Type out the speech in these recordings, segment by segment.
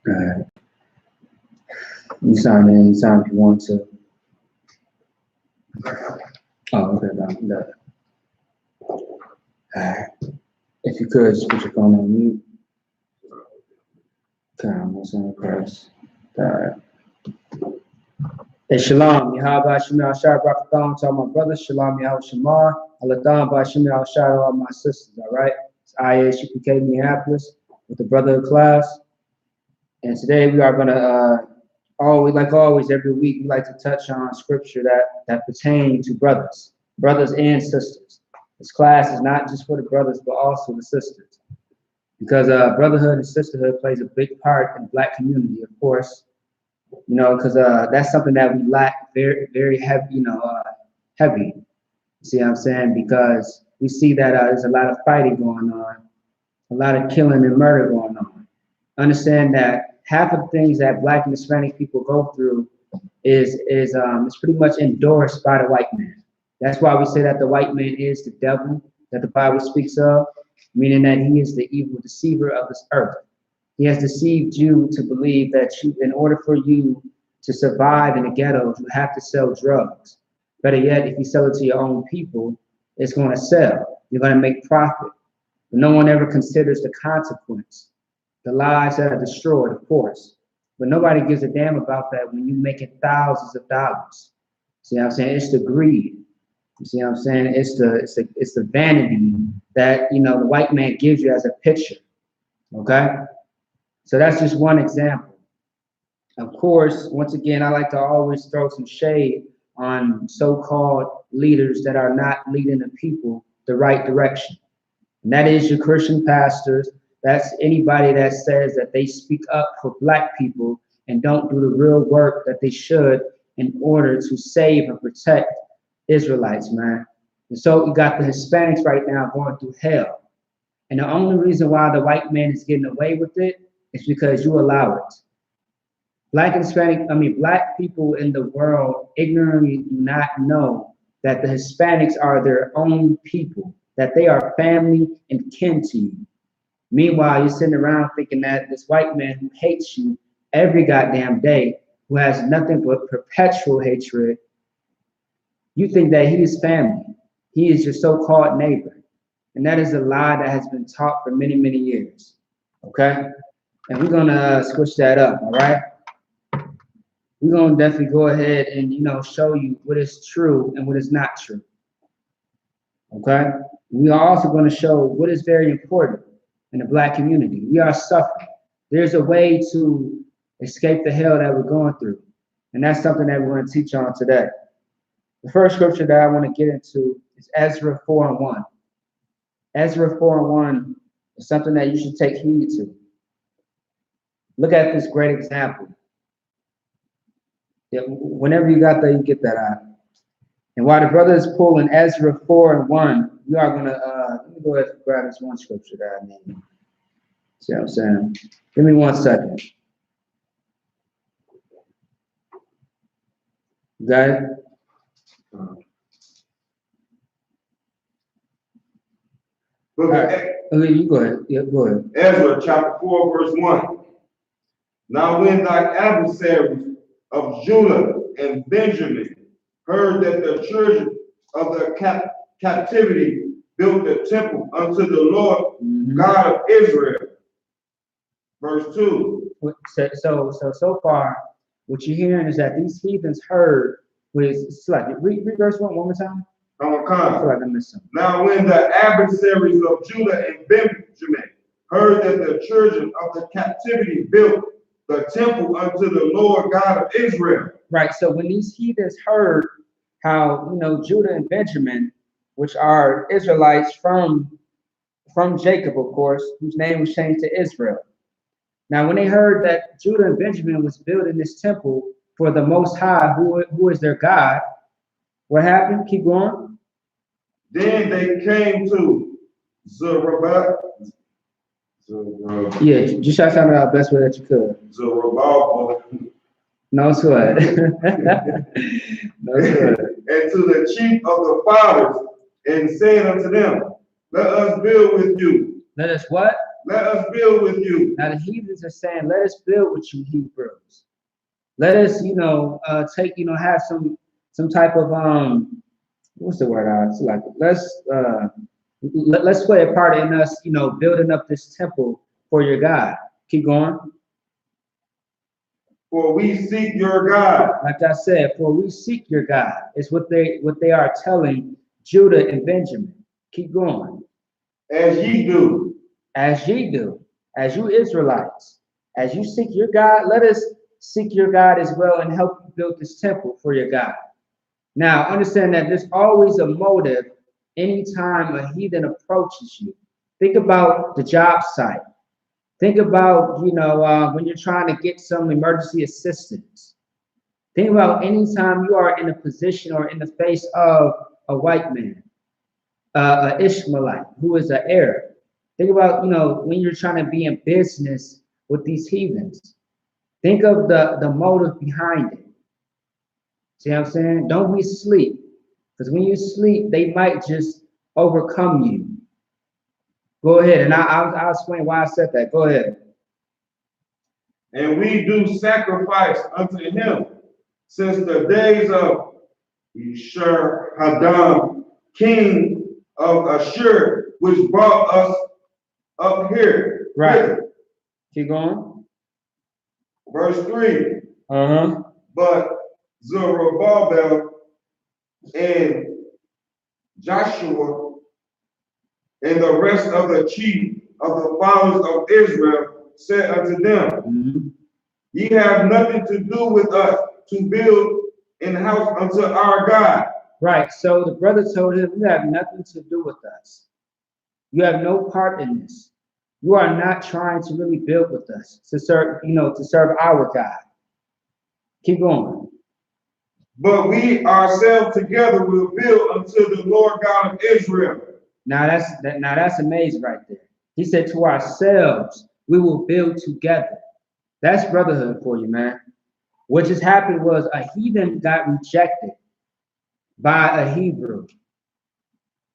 Alright. You sign in anytime if you want to. Oh, okay, that. Alright. If you could, just put your phone on mute. Okay, I'm gonna send across. Alright. Hey, Shalom, Yahweh Shemir Al-Shai Barakathon to all my brothers. Shalom, Yahweh Shamar. Aladam Shemir Al-Shai to all my sisters, all right? It's I.S.U.P.K, Minneapolis, with the Brotherhood class. And today we are going to, like always, every week, we like to touch on scripture that pertain to brothers and sisters. This class is not just for the brothers, but also the sisters. Because brotherhood and sisterhood plays a big part in the Black community, of course. You know, because that's something that we lack very, very heavy, heavy. You see what I'm saying? Because we see that there's a lot of fighting going on, a lot of killing and murder going on. Understand that half of the things that Black and Hispanic people go through is pretty much endorsed by the white man. That's why we say that the white man is the devil that the Bible speaks of, meaning that he is the evil deceiver of this earth. He has deceived you to believe that in order for you to survive in the ghettos, you have to sell drugs. Better yet, if you sell it to your own people, it's going to sell. You're going to make profit. But no one ever considers the consequence, the lives that are destroyed, of course. But nobody gives a damn about that when you're making thousands of dollars. See what I'm saying? It's the greed. You see what I'm saying? It's the vanity that, the white man gives you as a picture. Okay? So that's just one example. Of course, once again, I like to always throw some shade on so-called leaders that are not leading the people the right direction. And that is your Christian pastors. That's anybody that says that they speak up for Black people and don't do the real work that they should in order to save and protect Israelites, man. And so we got the Hispanics right now going through hell. And the only reason why the white man is getting away with it is because you allow it. Black people in the world ignorantly do not know that the Hispanics are their own people, that they are family and kin to you. Meanwhile, you're sitting around thinking that this white man who hates you every goddamn day, who has nothing but perpetual hatred, you think that he is family. He is your so-called neighbor. And that is a lie that has been taught for many, many years. Okay? And we're gonna switch that up, all right? We're gonna definitely go ahead and show you what is true and what is not true. Okay? We are also going to show what is very important in the Black community. We are suffering. There's a way to escape the hell that we're going through. And that's something that we're going to teach on today. The first scripture that I want to get into is Ezra 4:1. Ezra 4:1 is something that you should take heed to. Look at this great example. Yeah, whenever you got that, you get that out. And while the brother is pulling Ezra 4:1, we are going to, let me go ahead and grab this one scripture that I need. See what I'm saying? Give me 1 second. You got it? Okay, you go ahead. Yeah, go ahead. Ezra chapter 4, verse 1. Now when thy adversaries of Judah and Benjamin heard that the children of the captivity built the temple unto the Lord God of Israel. Verse 2. So far, what you're hearing is that these heathens heard read verse 1 one more time. I feel like I missed something. Now when the adversaries of Judah and Benjamin heard that the children of the captivity built the temple unto the Lord God of Israel. Right. So when these heathens heard how Judah and Benjamin, which are Israelites from Jacob, of course, whose name was changed to Israel. Now, when they heard that Judah and Benjamin was building this temple for the Most High, who is their God, what happened? Keep going. Then they came to Zerubbabel. Yeah, just try to sound out the best way that you could. Zerubbabel. No sweat. No sweat. And to the chief of the fathers, and said unto them, let us build with you. Let us what? let us build with you. Now the heathens are saying, let us build with you Hebrews. Let us, take, have some type of what's the word? It's like let's play a part in us, building up this temple for your God. Keep going. For we seek your God. Like I said, for we seek your God. It's what they are telling Judah and Benjamin. Keep going. As ye do. As ye do. As you Israelites. As you seek your God, let us seek your God as well and help you build this temple for your God. Now, understand that there's always a motive anytime a heathen approaches you. Think about the job site. Think about, when you're trying to get some emergency assistance. Think about anytime you are in a position or in the face of a white man, an Ishmaelite, who is an Arab. Think about, when you're trying to be in business with these heathens. Think of the motive behind it. See what I'm saying? Don't be asleep. Because when you sleep, they might just overcome you. Go ahead, and I'll explain why I said that. Go ahead. And we do sacrifice unto him since the days of Esarhaddon, king of Ashur, which brought us up here. Right. Keep going. Verse 3. Uh-huh. But Zerubbabel and Joshua and the rest of the chief of the fathers of Israel said unto them, Ye have nothing to do with us to build an house unto our God. Right. So the brother told him, you have nothing to do with us. You have no part in this. You are not trying to really build with us to serve, to serve our God. Keep going. But we ourselves together will build unto the Lord God of Israel. Now that's amazing right there. He said to ourselves, we will build together. That's brotherhood for you, man. What just happened was a heathen got rejected by a Hebrew.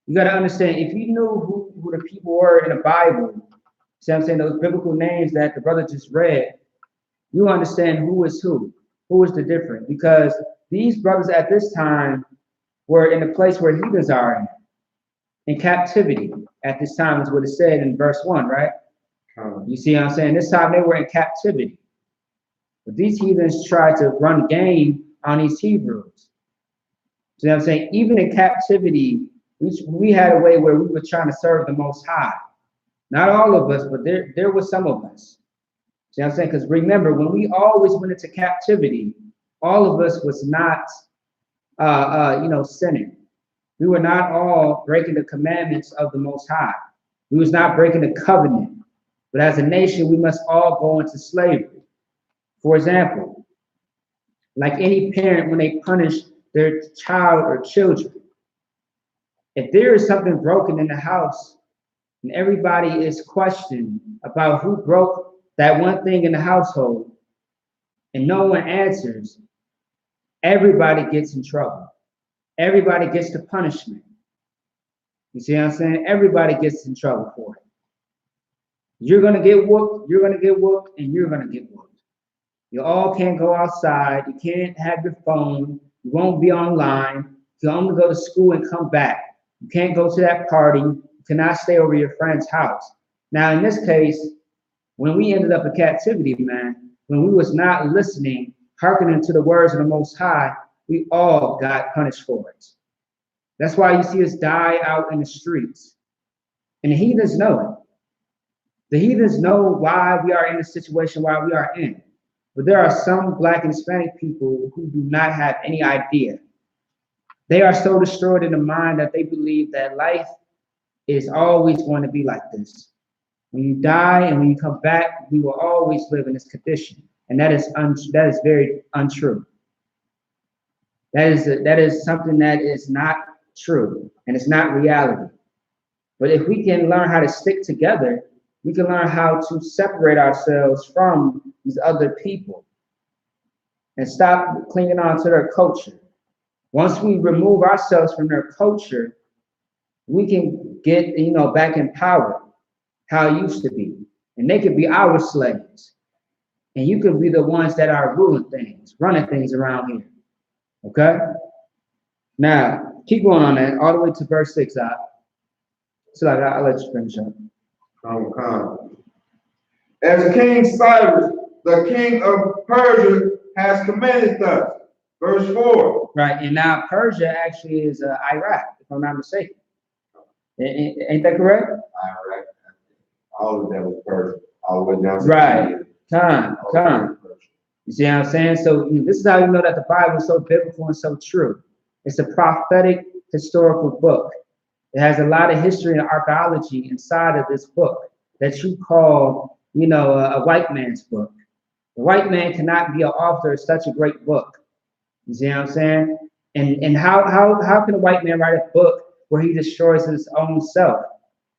You got to understand, if you knew who the people were in the Bible, see what I'm saying, those biblical names that the brother just read, you understand who is the difference. Because these brothers at this time were in a place where heathens are in captivity at this time, is what it said in verse 1, right? You see what I'm saying? This time they were in captivity. But these heathens tried to run game on these Hebrews. See what I'm saying? Even in captivity, we had a way where we were trying to serve the Most High. Not all of us, but there was some of us. See what I'm saying? Because remember, when we always went into captivity, all of us was not, sinning. We were not all breaking the commandments of the Most High. We was not breaking the covenant. But as a nation, we must all go into slavery. For example, like any parent, when they punish their child or children, if there is something broken in the house and everybody is questioned about who broke that one thing in the household and no one answers, everybody gets in trouble. Everybody gets the punishment. You see what I'm saying? Everybody gets in trouble for it. You're going to get whooped, you're going to get whooped, and you're going to get whooped. You all can't go outside. You can't have your phone. You won't be online. You can only go to school and come back. You can't go to that party. You cannot stay over your friend's house. Now, in this case, when we ended up in captivity, man, when we was not listening, hearkening to the words of the Most High, we all got punished for it. That's why you see us die out in the streets. And the heathens know it. The heathens know why we are in the situation why we are in. But there are some Black and Hispanic people who do not have any idea. They are so destroyed in the mind that they believe that life is always going to be like this. When you die and when you come back, we will always live in this condition. And that is very untrue. That is something that is not true, and it's not reality. But if we can learn how to stick together, we can learn how to separate ourselves from these other people and stop clinging on to their culture. Once we remove ourselves from their culture, we can get, back in power. how it used to be. And they could be our slaves. And you could be the ones that are ruling things, running things around here. Okay? Now, keep going on that, all the way to verse 6. So I'll let you finish up. As King Cyrus, the king of Persia, has commanded us. Verse 4. Right, and now Persia actually is Iraq, if I'm not mistaken. Ain't that correct? Iraq. All of that was Persia. All the way down to right. Come. You see what I'm saying? So this is how you know that the Bible is so biblical and so true. It's a prophetic historical book. It has a lot of history and archaeology inside of this book that you call, a white man's book. The white man cannot be an author of such a great book. You see what I'm saying? And how can a white man write a book where he destroys his own self?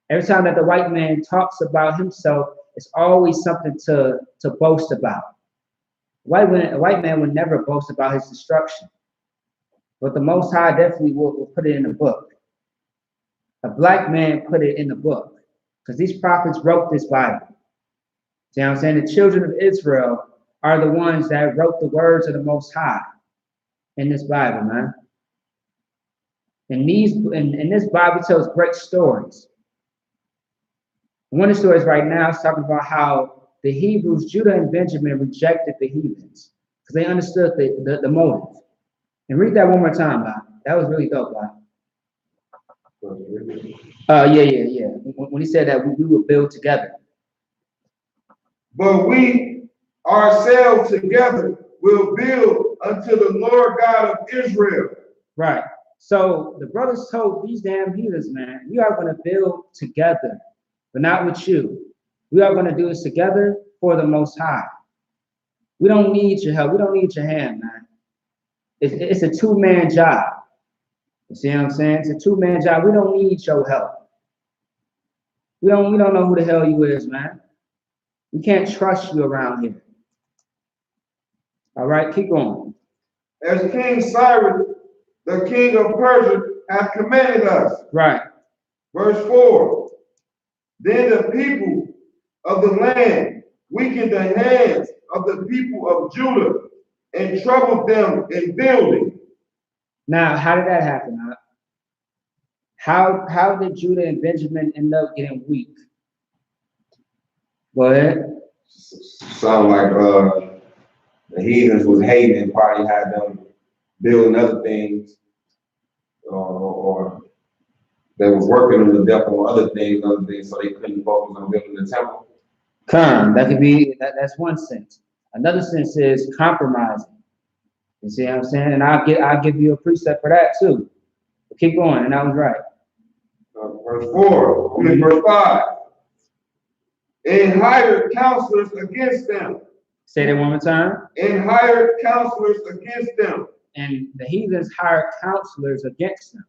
Every time that the white man talks about himself, it's always something to boast about. A white man would never boast about his destruction. But the Most High definitely will put it in the book. A black man put it in the book. Because these prophets wrote this Bible. See what I'm saying? The children of Israel are the ones that wrote the words of the Most High in this Bible, man. And this Bible tells great stories. One of the stories right now is talking about how the Hebrews, Judah and Benjamin, rejected the heathens because they understood the motive. And read that one more time, Bob. That was really dope, Bob. Yeah. When he said that we would build together. But we ourselves together will build unto the Lord God of Israel. Right. So the brothers told these damn heathens, man, we are going to build together, but not with you. We are going to do this together for the Most High. We don't need your help. We don't need your hand, man. It's a two-man job. You see what I'm saying? It's a two-man job. We don't need your help. We don't know who the hell you is, man. We can't trust you around here. All right, keep going. As King Cyrus, the king of Persia, hath commanded us. Right. Verse 4. Then the people of the land weakened the hands of the people of Judah and troubled them in building. Now, how did that happen? How did Judah and Benjamin end up getting weak? Go ahead. Sound like the heathens was hating and probably had them building other things, or they was working on the death on other things, so they couldn't focus on building the temple. That could be that's one sense. Another sense is compromising. You see what I'm saying? And I'll give you a precept for that too. But keep going, and I was right. Verse 4, verse 5. And hired counselors against them. Say that one more time. And hired counselors against them. And the heathens hired counselors against them.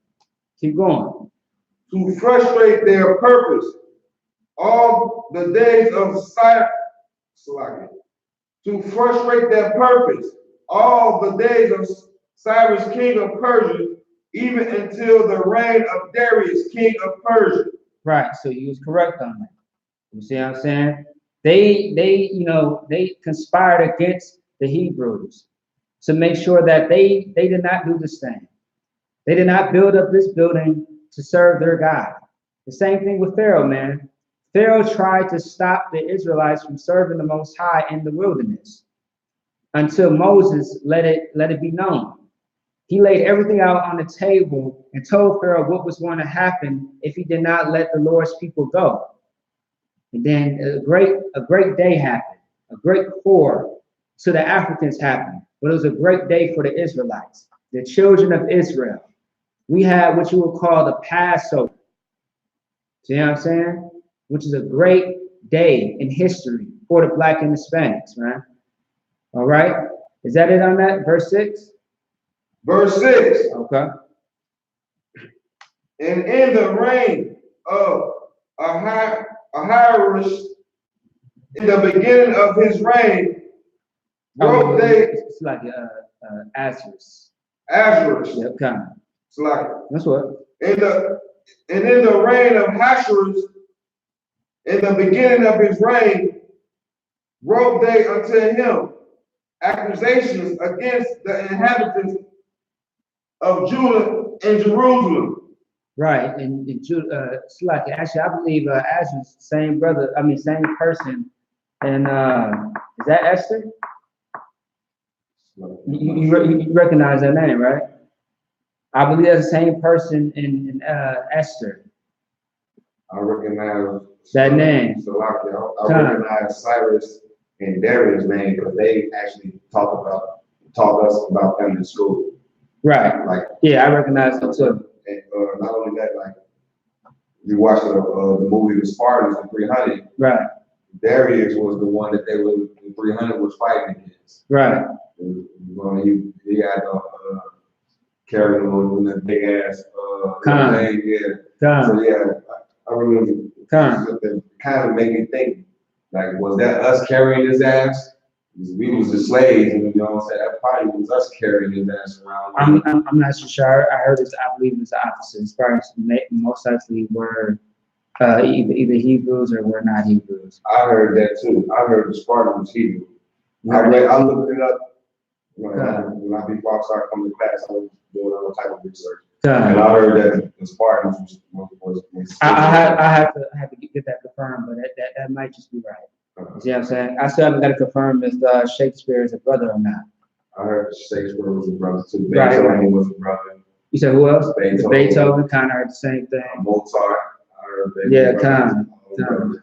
Keep going. To frustrate their purpose all the days of Cyrus. To frustrate their purpose all the days of Cyrus, king of Persia, even until the reign of Darius, king of Persia. Right, so you was correct on that. You see what I'm saying? They conspired against the Hebrews to make sure that they did not do this thing. They did not build up this building to serve their God. The same thing with Pharaoh, man. Pharaoh tried to stop the Israelites from serving the Most High in the wilderness until Moses let it be known. He laid everything out on the table and told Pharaoh what was going to happen if he did not let the Lord's people go. And then a great day happened. A great pour to the Africans happened. But it was a great day for the Israelites, the children of Israel. We had what you would call the Passover. See what I'm saying? Which is a great day in history for the Black and Hispanics, man. All right? Is that it on that? Verse 6? Verse 6. Okay. And in the reign of Ahasuerus, in the beginning of his reign, wrote they. It's like Ahasuerus. Ahasuerus. Yep, kind of. It's like that's what. In the reign of Ahasuerus, In the beginning of his reign, wrote they unto him accusations against the inhabitants of Judah and Jerusalem. Right, and Judah, it's like actually, I believe Ezra's the same brother. I mean, same person. And is that Esther? You recognize that name, right? I believe that's the same person in Esther. I recognize that name. So I recognize Cyrus and Darius' name because they actually taught us about them in school. Right. Like, yeah, I recognize them too. And not only that, like you watched the movie The Spartans in 300. Right. Darius was the one that they were in 300 was fighting against. Right. He had carrying on that big ass thing. Yeah. So yeah, I remember it kind of made me think, like, was that us carrying his ass? We was the slaves, and you know what I'm saying? That probably was us carrying his ass around. I'm not so sure. I heard this. I believe it's the opposite. As far as most likely were either Hebrews or were not Hebrews. I heard that too. I heard the Spartan was Hebrew. I looked it up. Before I started coming to class, I was doing all type of research. And I heard that the Spartans was I have to get that confirmed, but that might just be right. You see what I'm saying? I still haven't got to confirm if Shakespeare is a brother or not. I heard Shakespeare was a brother too. Right. Beethoven was a brother. You said who else? Beethoven kind of heard the same thing. Mozart. I heard Beethoven. Yeah, kind of.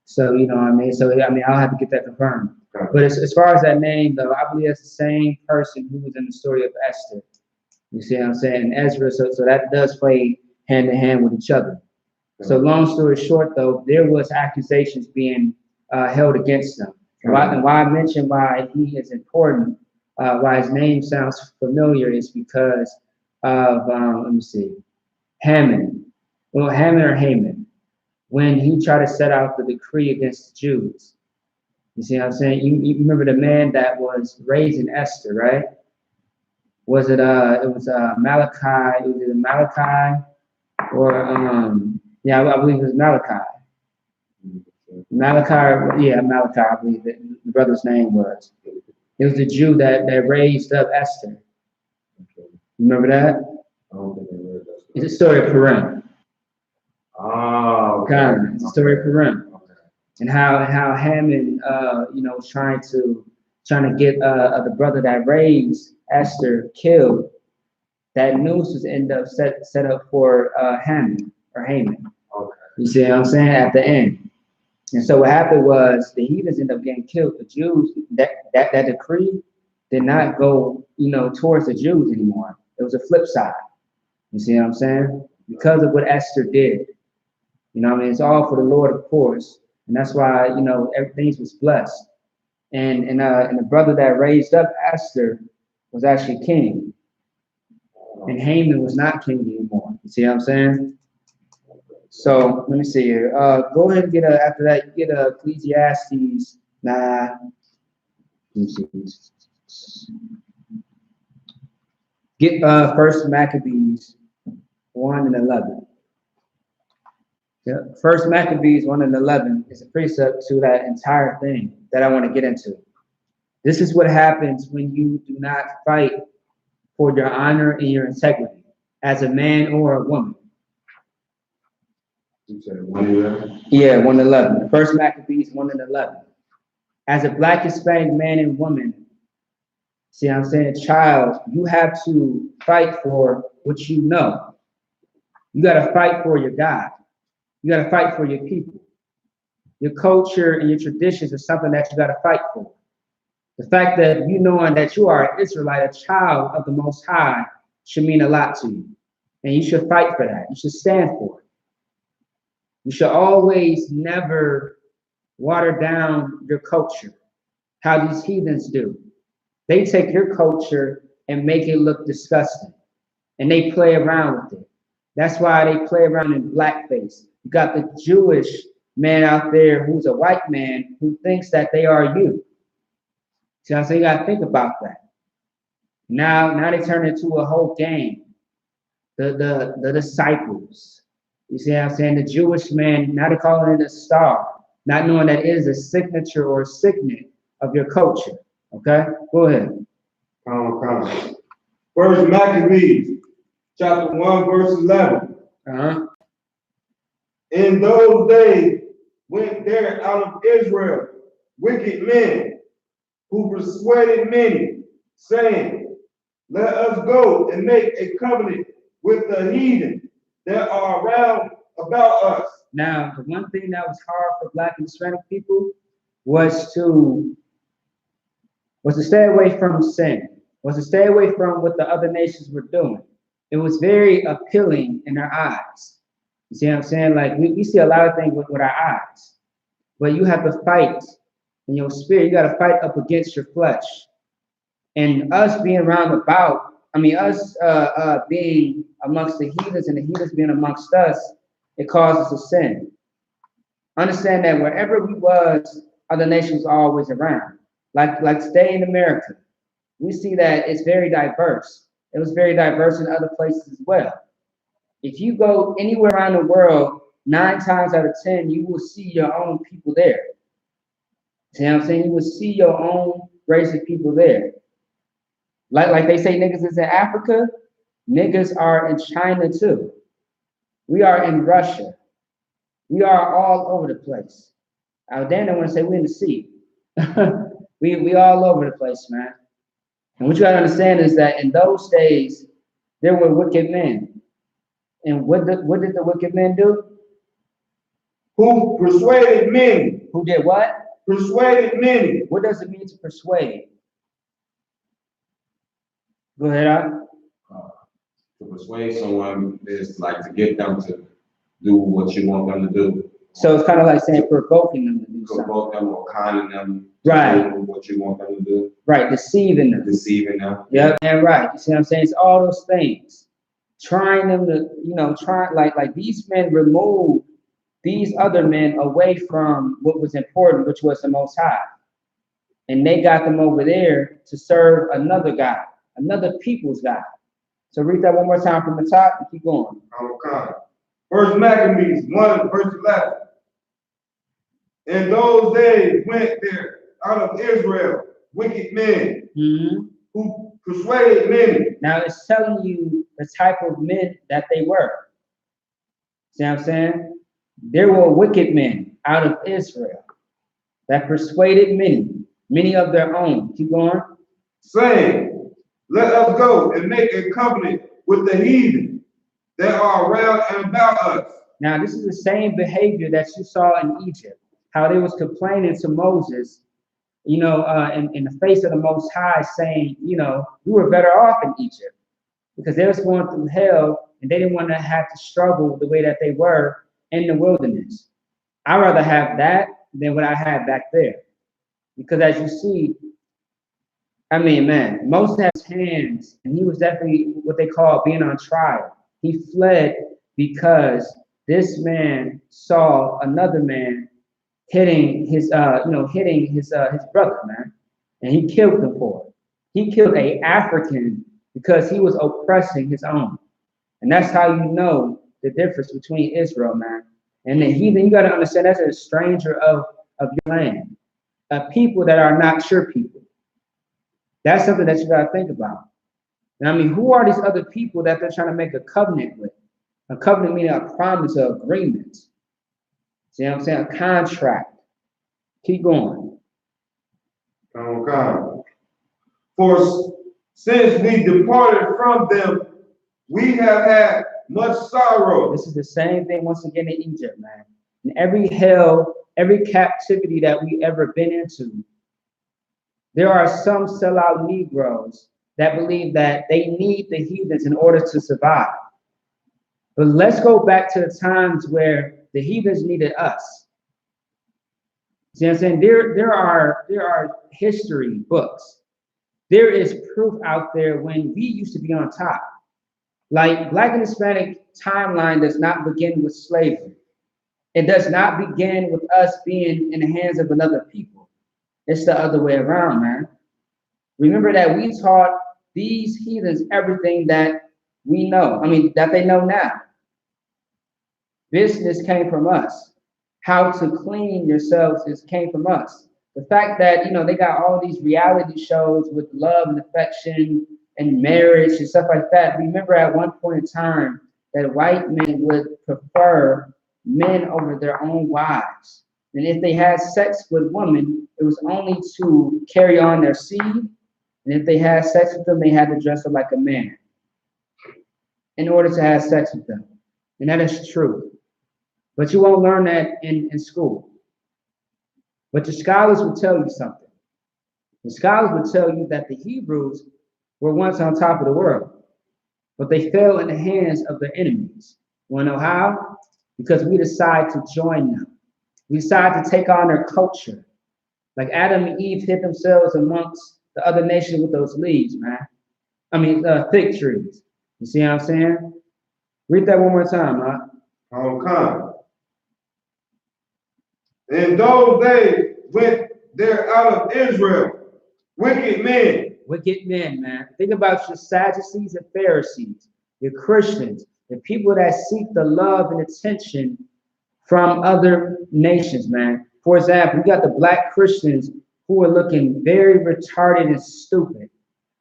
So you know what I mean. So I mean, I'll have to get that confirmed. But as far as that name, though, I believe it's the same person who was in the story of Esther. You see what I'm saying? And Ezra, so that does play hand in hand with each other. So long story short, though, there was accusations being held against them. And why I mentioned why he is important, why his name sounds familiar, is because of let me see, Haman. Well, Haman or Haman, when he tried to set out the decree against the Jews. You see what I'm saying? You remember the man that was raising Esther, right? Was it it was Malachi? Was it Malachi or yeah, I believe it was Malachi. Malachi, I believe the brother's name was. It was the Jew that raised up Esther. Remember that? I don't think I read that. It's a story of Purim. Oh, okay. It's a story of Purim. Okay. And how Haman, was trying to get the brother that raised Esther killed. That noose was ended up set up for Haman or Haman. Okay. You see what I'm saying? At the end. And so what happened was the heathens ended up getting killed. The Jews, that decree did not go, towards the Jews anymore. It was a flip side. You see what I'm saying? Because of what Esther did. It's all for the Lord, of course. And that's why, everything was blessed. And the brother that raised up Esther was actually king. And Haman was not king anymore. You see what I'm saying? So let me see here. Go ahead and after that, you get Ecclesiastes 9. Get First Maccabees 1 and 11. Yeah, First Maccabees 1 and 11 is a precept to that entire thing that I want to get into. This is what happens when you do not fight for your honor and your integrity as a man or a woman. You said 1:11? Yeah, 1:11. First Maccabees 1 and 11. As a black Hispanic man and woman, see what I'm saying, child, you have to fight for what you know. You got to fight for your God. You got to fight for your people. Your culture and your traditions is something that you got to fight for. The fact that you knowing that you are an Israelite, a child of the Most High, should mean a lot to you. And you should fight for that. You should stand for it. You should always never water down your culture, how these heathens do. They take your culture and make it look disgusting. And they play around with it. That's why they play around in blackface. You got the Jewish man out there who's a white man who thinks that they are you. So you got to think about that. Now they turn into a whole game. The disciples, You see what I'm saying? The Jewish man, not calling it a star, not knowing that it is a signature or a signet of your culture. Okay? Go ahead. First Maccabees, chapter 1, verse 11. In those days went there out of Israel wicked men who persuaded many, saying, let us go and make a covenant with the heathen that are round about us. Now, the one thing that was hard for Black and Hispanic people was to stay away from sin, was to stay away from what the other nations were doing. It was very appealing in their eyes. You see what I'm saying? Like we see a lot of things with our eyes, but you have to fight in your spirit. You got to fight up against your flesh. And us being round about, us being amongst the heathens and the heathens being amongst us, it causes a sin. Understand that wherever we was, other nations are always around. Like stay in America, we see that it's very diverse. It was very diverse in other places as well. If you go anywhere around the world, 9 times out of 10, you will see your own people there. See what I'm saying? You will see your own race of people there. Like they say niggas is in Africa, niggas are in China too. We are in Russia. We are all over the place. Dan don't want to say we're in the sea. we all over the place, man. And what you gotta understand is that in those days, there were wicked men. And what did the wicked men do? Who persuaded many. Who did what? Persuaded many. What does it mean to persuade? Go ahead, Al. To persuade someone is like to get them to do what you want them to do. So it's kind of like saying provoking them to do something. Provoke them or conning them right. to do what you want them to do. Right, deceiving them. Deceiving them. Yeah, and right. You see what I'm saying? It's all those things. Trying them to, like these men removed these other men away from what was important, which was the Most High. And they got them over there to serve another God, another people's God. So read that one more time from the top and keep going. Okay. First Maccabees 1, verse 11. In those days went there out of Israel wicked men who persuaded many. Now it's telling you the type of men that they were. See what I'm saying? There were wicked men out of Israel that persuaded many of their own. Keep going. Saying, let us go and make a covenant with the heathen that are around and about us. Now this is the same behavior that you saw in Egypt, how they was complaining to Moses, in the face of the Most High, saying, we were better off in Egypt because they was going through hell and they didn't want to have to struggle the way that they were in the wilderness. I'd rather have that than what I had back there. Because as you see, Moses has hands, and he was definitely what they call being on trial. He fled because this man saw another man hitting his brother, man, and he killed him for it. He killed an African because he was oppressing his own, and that's how you know the difference between Israel, man, and the heathen. You got to understand that's a stranger of your land, a people that are not your people. That's something that you got to think about. And who are these other people that they're trying to make a covenant with? A covenant meaning a promise, an agreement. See what I'm saying? A contract. Keep going. Okay. For since we departed from them, we have had much sorrow. This is the same thing once again in Egypt, man. In every hell, every captivity that we ever been into, there are some sellout Negroes that believe that they need the heathens in order to survive. But let's go back to the times where the heathens needed us. See what I'm saying? There are history books. There is proof out there when we used to be on top. Like Black and Hispanic timeline does not begin with slavery. It does not begin with us being in the hands of another people. It's the other way around, man. Remember that we taught these heathens everything that we know. That they know now. Business came from us. How to clean yourselves came from us. The fact that, you know, they got all these reality shows with love and affection and marriage and stuff like that. Remember at one point in time that white men would prefer men over their own wives. And if they had sex with women, it was only to carry on their seed. And if they had sex with them, they had to dress up like a man in order to have sex with them. And that is true. But you won't learn that in school. But the scholars will tell you something. The scholars will tell you that the Hebrews were once on top of the world, but they fell in the hands of their enemies. You want to know how? Because we decided to join them. We decided to take on their culture. Like Adam and Eve hid themselves amongst the other nations with those leaves, man. I mean, fig trees. You see what I'm saying? Read that one more time, huh? Okay. In those days went there out of Israel wicked men. Wicked men, man. Think about your Sadducees and Pharisees, your Christians, the people that seek the love and attention from other nations, man. For example, we got the black Christians who are looking very retarded and stupid,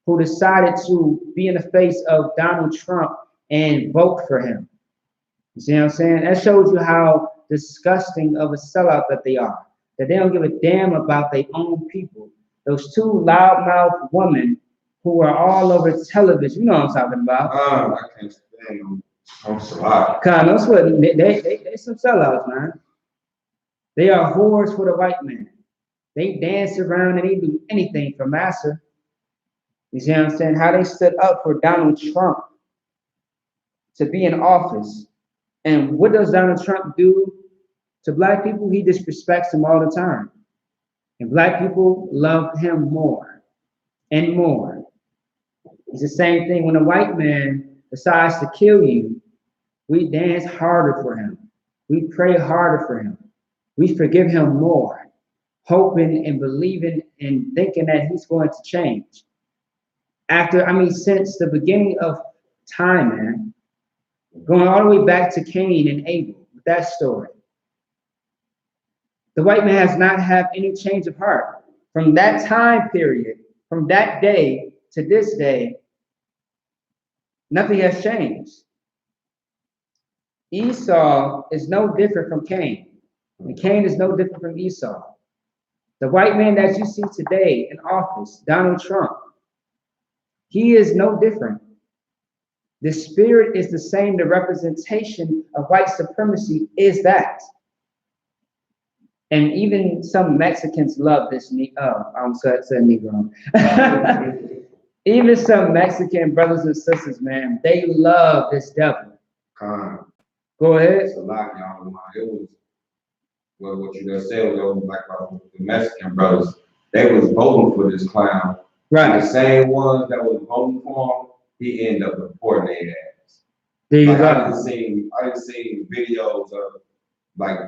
who decided to be in the face of Donald Trump and vote for him. You see what I'm saying? That shows you how disgusting of a sellout that they are, that they don't give a damn about their own people. Those two loudmouth women who are all over television, you know what I'm talking about. I can't stand them. I'm sorry. That's what they some sellouts, man. They are whores for the white man. They dance around and they do anything for massa. You see what I'm saying? How they stood up for Donald Trump to be in office. And what does Donald Trump do to black people? He disrespects them all the time. And black people love him more and more. It's the same thing when a white man decides to kill you. We dance harder for him. We pray harder for him. We forgive him more, hoping and believing and thinking that he's going to change. Since the beginning of time, man, going all the way back to Cain and Abel, with that story. The white man has not had any change of heart. From that time period, from that day to this day, nothing has changed. Esau is no different from Cain, and Cain is no different from Esau. The white man that you see today in office, Donald Trump, he is no different. The spirit is the same. The representation of white supremacy is that. And even some Mexicans love this. I'm sorry, I said Negro. Even some Mexican brothers and sisters, man, they love this devil. Go ahead. It's a lot, y'all. It was what you just said was like the Mexican brothers. They was voting for this clown. Right. The same ones that was voting for him, he ended up reporting their ass. There you like, go. I done seen videos of like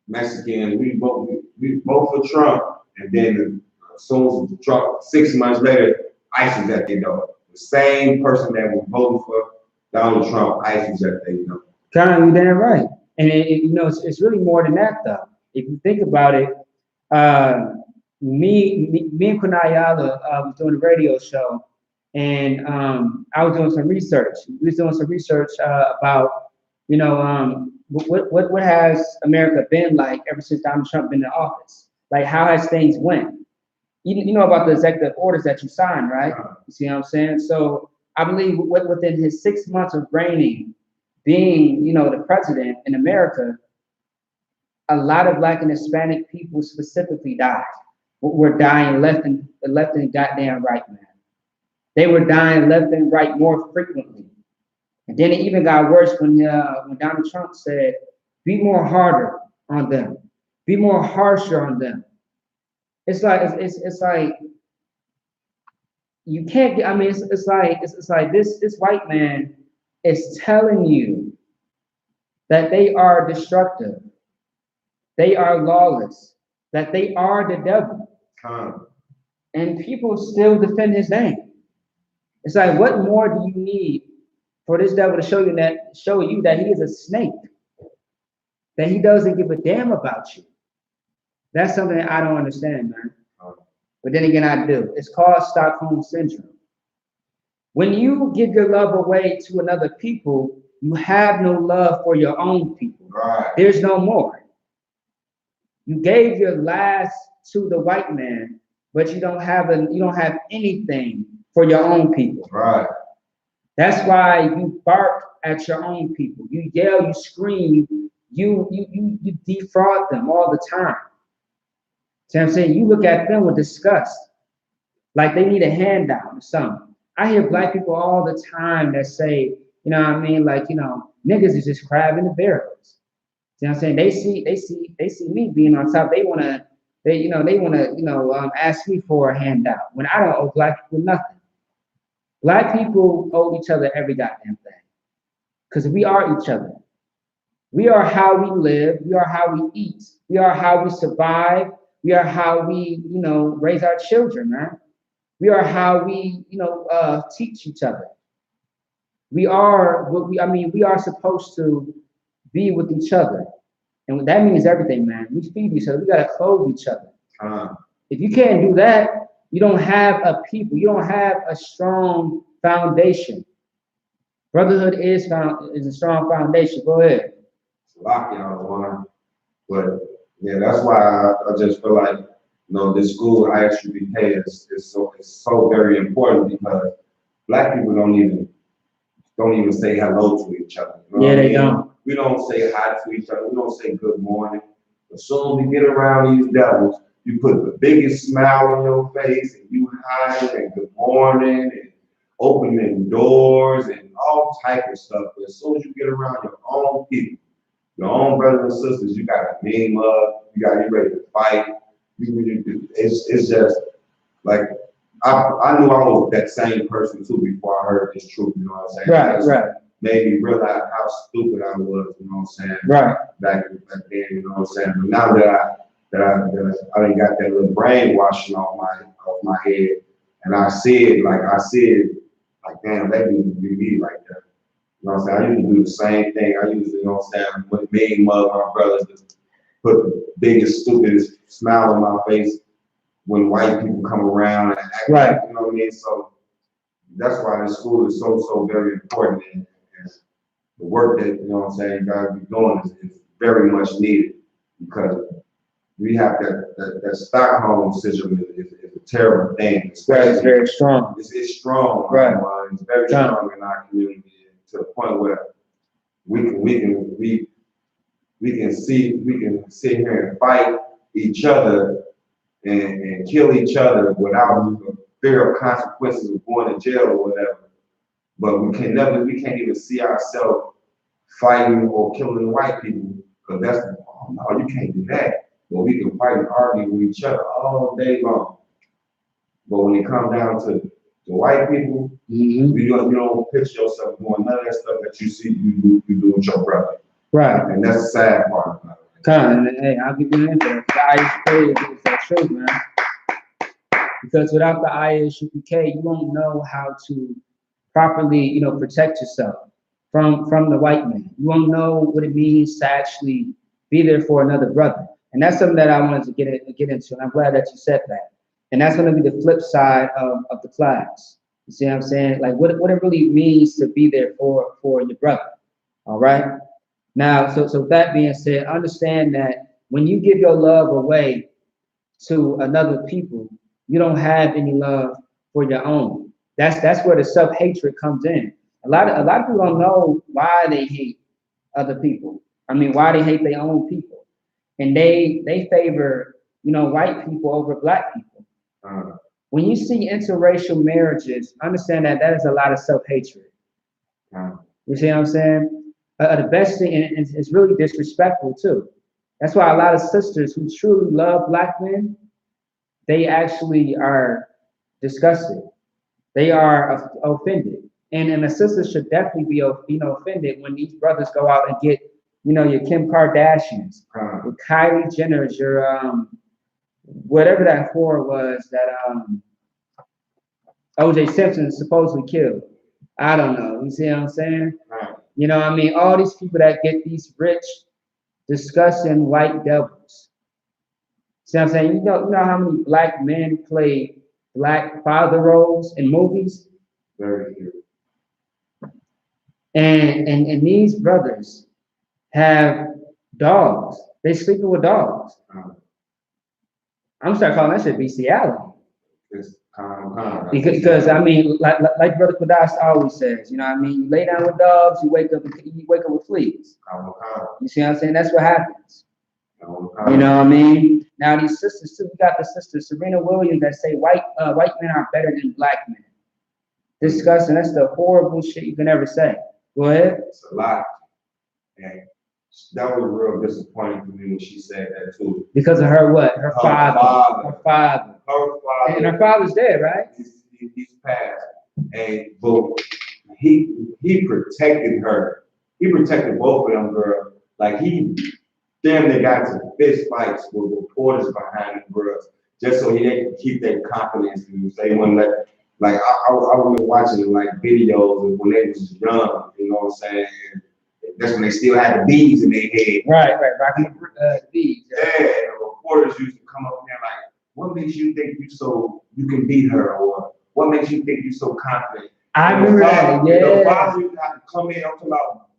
Mexicans. We vote for Trump, and then as soon as Trump, 6 months later, ICE is at their door. The same person that was voting for Donald Trump, ICE is at their door. You're damn right. And it's really more than that, though. If you think about it, me and Kunayala was doing a radio show, and I was doing some research. We was doing some research about, what has America been like ever since Donald Trump been in office? Like, how has things went? You know about the executive orders that you signed, right? You see what I'm saying? So I believe within his 6 months of reigning, being, the president in America, a lot of Black and Hispanic people specifically died. Were dying left and goddamn right, man. They were dying left and right more frequently. And then it even got worse when Donald Trump said, be more harder on them. Be more harsher on them. It's like you can't get, it's like this white man is telling you that they are destructive, they are lawless, that they are the devil. And people still defend his name. It's like, what more do you need for this devil to show you that he is a snake? that he doesn't give a damn about you. That's something that I don't understand, man. But then again, I do. It's called Stockholm Syndrome. When you give your love away to another people, you have no love for your own people. Right. There's no more. You gave your last to the white man, but you don't have anything for your own people. Right. That's why you bark at your own people. You yell, you scream, you defraud them all the time. See what I'm saying? You look at them with disgust, like they need a handout or something. I hear black people all the time that say, you know what I mean, like, you know, niggas is just crab in the barrels. See what I'm saying? They see me being on top. They wanna ask me for a handout when I don't owe black people nothing. Black people owe each other every goddamn thing, because we are each other. We are how we live. We are how we eat. We are how we survive. We are how we, raise our children, man. We are how we, teach each other. We are we are supposed to be with each other. And that means everything, man. We feed each other. We got to clothe each other. If you can't do that, you don't have a people. You don't have a strong foundation. Brotherhood is a strong foundation. Go ahead. Lock y'all one. But yeah, that's why I just feel like, this school I.S.U.P.K is so very important, because black people don't even say hello to each other. Yeah, they don't. We don't say hi to each other. We don't say good morning. As soon as we get around these devils, you put the biggest smile on your face, and you hi and good morning and opening doors and all type of stuff. But as soon as you get around your own people, your own brothers and sisters, you got to name up. You ready to fight. It's just like I knew I was that same person too before I heard this truth. You know what I'm saying? Right. Made me realize how stupid I was. You know what I'm saying? Right. Back then, you know what I'm saying? But now that I done got that little brainwashing off my head, and I see it like damn, that used to be me right there. You know what I'm saying? I used to do the same thing. I used to, you know what I'm saying, with me, mother, my brothers, just put the biggest, stupidest smile on my face when white people come around and act like, you know what I mean? So that's why this school is so very important. And the work that, you know what I'm saying, you guys be doing is very much needed, because we have that Stockholm syndrome is a terrible thing. It's very strong. It's strong. Right. It's very strong in our community, to the point where we can sit here and fight each other and kill each other without fear of consequences of going to jail or whatever. But we can't even see ourselves fighting or killing white people, because no, you can't do that. But we can fight and argue with each other all day long. But when it comes down to the white people, you don't picture yourself doing none of that stuff that you see you do with your brother. Right. And that's the sad part about it. Hey, I'll give you an answer. The I.S.U.P.K is that truth, man. Because without the I.S.U.P.K, you won't know how to properly, protect yourself from the white man. You won't know what it means to actually be there for another brother. And that's something that I wanted to get into, and I'm glad that you said that. And that's going to be the flip side of the class. You see what I'm saying? Like what it really means to be there for your brother. All right. Now, so with that being said, understand that when you give your love away to another people, you don't have any love for your own. That's where the self-hatred comes in. A lot of people don't know why they hate other people. I mean, why they hate their own people, and they favor white people over black people. When you see interracial marriages, understand that is a lot of self-hatred. You see what I'm saying? The best thing, and it's really disrespectful too. That's why a lot of sisters who truly love black men, they actually are disgusted. They are offended. And a sister should definitely be offended when these brothers go out and get, your Kim Kardashians, your Kylie Jenners, your whatever that whore was that O.J. Simpson supposedly killed. I don't know. You see what I'm saying? You know what I mean? All these people that get these rich discussing white devils. See what I'm saying? You know how many black men play black father roles in movies? Very few. And these brothers have dogs. They sleeping with dogs. I'm starting calling that shit bestiality. It's Because I mean, like Brother Qudas always says, you know what I mean? You lay down with dogs, you wake up with fleas. You see what I'm saying? That's what happens. You know what I mean? Now these sisters too, we got the sister Serena Williams that say white men are better than black men. Disgusting. That's the horrible shit you can ever say. Go ahead. It's a lot. And that was real disappointing to me when she said that too. Because of her what? Her father. Her father. And her father's dead, right? He's passed. And but he protected her. He protected both of them girls. Like he damn near got to fist fights with reporters behind them girls, just so they could keep their confidence in they wouldn't let. Like I remember watching like videos of when they was young, you know what I'm saying? And that's when they still had the beads in their head. Right, rocking the beads. Yeah, and the reporters used to come up there like, what makes you think you can beat her, or what makes you think you're so confident? I remember that, yeah. The father used to have to come in, I'm talking about,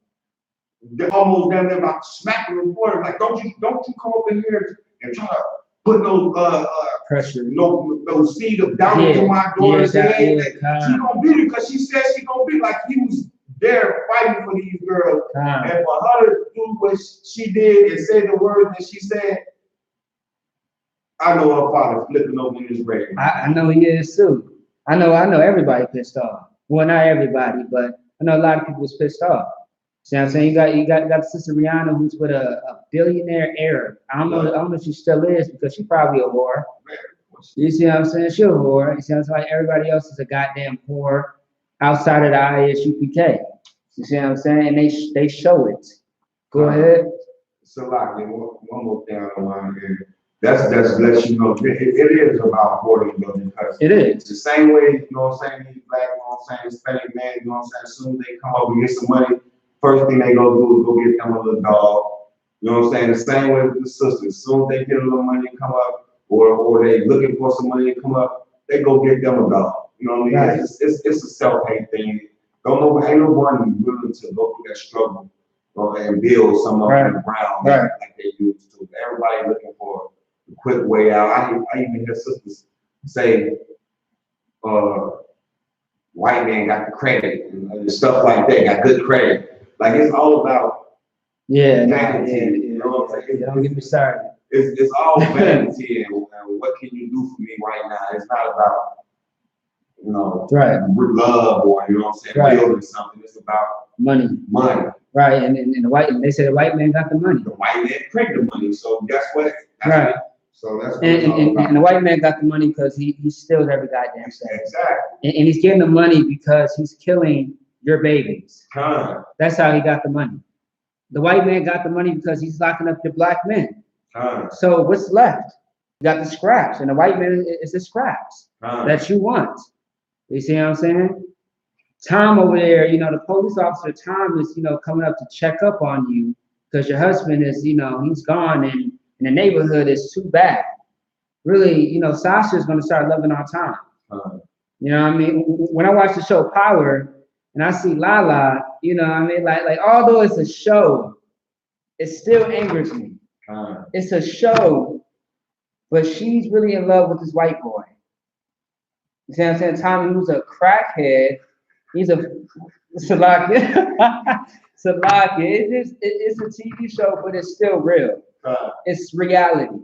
they're almost down there about smacking the reporter, like, don't you come up in here and try to put no pressure, no seed of doubt into my daughter's head. Like, she gonna beat it because she said she gonna beat it. Like he was there fighting for these girls, and for her to do what she did and say the words that she said, I know her father flipping over in his grave. I know he is too. I know everybody pissed off. Well, not everybody, but I know a lot of people was pissed off. See what I'm saying? You got Sister Rihanna, who's with a billionaire Arab. I don't know if she still is, because she probably a whore. You see what I'm saying? She a whore. You see what I'm saying? Everybody else is a goddamn whore outside of the I.S.U.P.K. You see what I'm saying? And they show it. Go ahead. So like one more thing on the line here. That's lets you know it is about hoarding, because it is the same way, you know what I'm saying, these black, you know what I'm saying, Hispanic men, you know what I'm saying, as soon as they come up and get some money, first thing they go do is go get them a little dog. You know what I'm saying? The same way with the sisters. As soon as they get a little money and come up, or they looking for some money to come up, they go get them a dog. You know what I mean? Right. It's a self-hate thing. Ain't nobody willing to go through that struggle and build some up in the ground like they used to. Everybody looking for a quick way out. I even hear sisters say, white man got the credit and stuff like that, got good credit. Like it's all about vanity. You know what I'm saying? Don't get me started. It's all vanity and what can you do for me right now? It's not about, you know, love or, you know what I'm saying, building something. It's about money. Right, and they say the white man got the money. The white man printed the money, so guess what? So that's what and the white man got the money because he steals every goddamn cent. Exactly. And he's getting the money because he's killing your babies. That's how he got the money. The white man got the money because he's locking up the black men. So what's left? You got the scraps, and the white man is the scraps that you want. You see what I'm saying? Tom over there, you know, the police officer Tom is, you know, coming up to check up on you because your husband is, you know, he's gone and the neighborhood is too bad. Really, you know, Sasha's gonna start loving our Tom. You know what I mean? When I watch the show Power and I see Lala, you know what I mean? Like although it's a show, it still angers me. It's a show, but she's really in love with this white boy. You see what I'm saying? Tommy, who's a crackhead, he's a Salakia. It's a TV show, but it's still real. It's reality.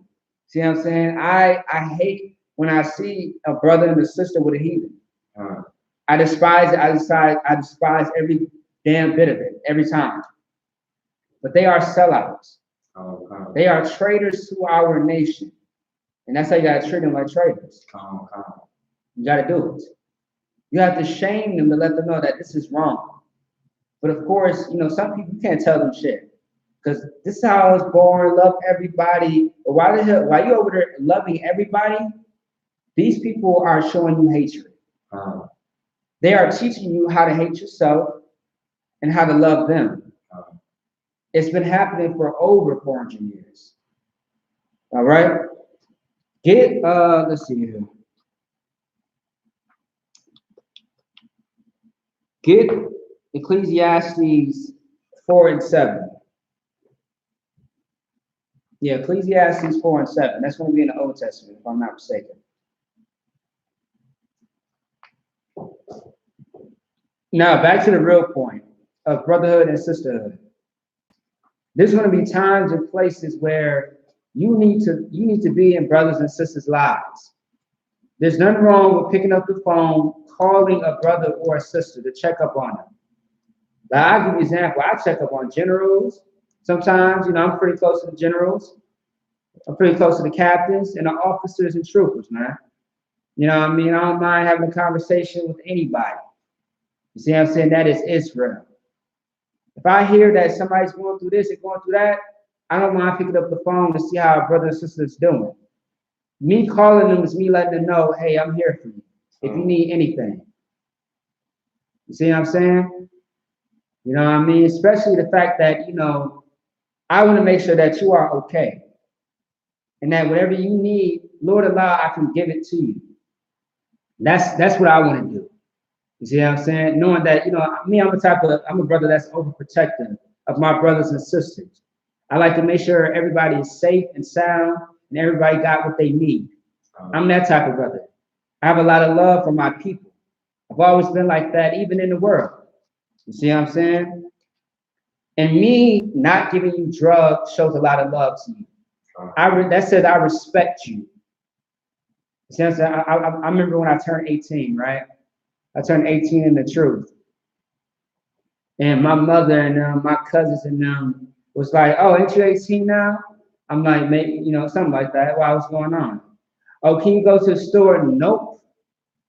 See what I'm saying? I hate when I see a brother and a sister with a heathen. I despise it. I despise every damn bit of it every time. But they are sellouts. They are traitors to our nation. And that's how you gotta treat them like traitors. You gotta do it. You have to shame them to let them know that this is wrong. But of course, you know, some people, you can't tell them shit. Because this is how I was born, love everybody. But why you over there loving everybody? These people are showing you hatred. They are teaching you how to hate yourself and how to love them. It's been happening for over 400 years. All right. Let's see here. Get Ecclesiastes 4 and 7. Yeah, Ecclesiastes 4 and 7. That's going to be in the Old Testament, if I'm not mistaken. Now, back to the real point of brotherhood and sisterhood. There's going to be times and places where you need to be in brothers and sisters' lives. There's nothing wrong with picking up the phone, calling a brother or a sister to check up on them. Now, I'll give you an example. I check up on generals. Sometimes, I'm pretty close to the generals. I'm pretty close to the captains and the officers and troopers, man. You know what I mean? I don't mind having a conversation with anybody. You see what I'm saying? That is Israel. If I hear that somebody's going through this and going through that, I don't mind picking up the phone to see how a brother and sister is doing. Me calling them is me letting them know, hey, I'm here for you if you need anything. You see what I'm saying? You know what I mean? Especially the fact that, I want to make sure that you are okay. And that whatever you need, Lord allow, I can give it to you. That's what I want to do. You see what I'm saying? Knowing that, me, I'm a brother that's overprotective of my brothers and sisters. I like to make sure everybody is safe and sound and everybody got what they need. I'm that type of brother. I have a lot of love for my people. I've always been like that, even in the world. You see what I'm saying? And me not giving you drugs shows a lot of love to you. That says I respect you. You see what I'm saying? I remember when I turned 18, right? I turned 18 in the truth. And my mother and my cousins and them was like, oh, ain't you 18 now? I'm like, maybe, something like that. Well, what's going on? Oh, can you go to the store? Nope.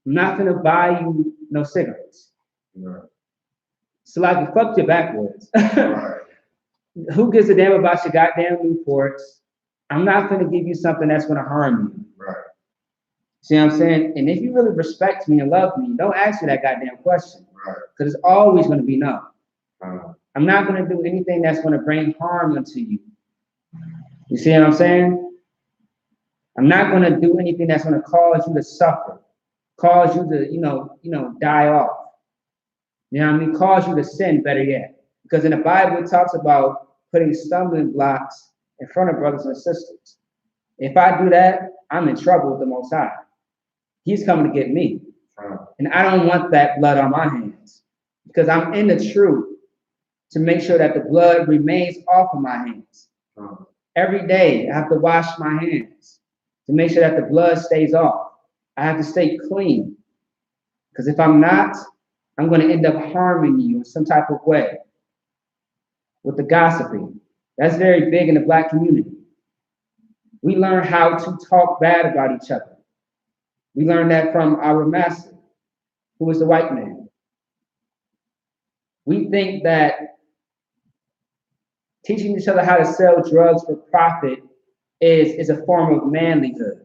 I'm not going to buy you no cigarettes. Right. So like, fuck you backwards. Right. Who gives a damn about your goddamn Nocowards? I'm not going to give you something that's going to harm you. Right. See what I'm saying? And if you really respect me and love me, don't ask me that goddamn question. Right. Because it's always going to be no. I'm not going to do anything that's going to bring harm unto you. You see what I'm saying? I'm not going to do anything that's going to cause you to suffer, cause you to, die off. You know what I mean? Cause you to sin, better yet. Because in the Bible, it talks about putting stumbling blocks in front of brothers and sisters. If I do that, I'm in trouble with the Most High. He's coming to get me. And I don't want that blood on my hands because I'm in the truth to make sure that the blood remains off of my hands. Every day, I have to wash my hands to make sure that the blood stays off. I have to stay clean because if I'm not, I'm going to end up harming you in some type of way with the gossiping. That's very big in the Black community. We learn how to talk bad about each other. We learned that from our master, who was the white man. We think that teaching each other how to sell drugs for profit is a form of manlyhood.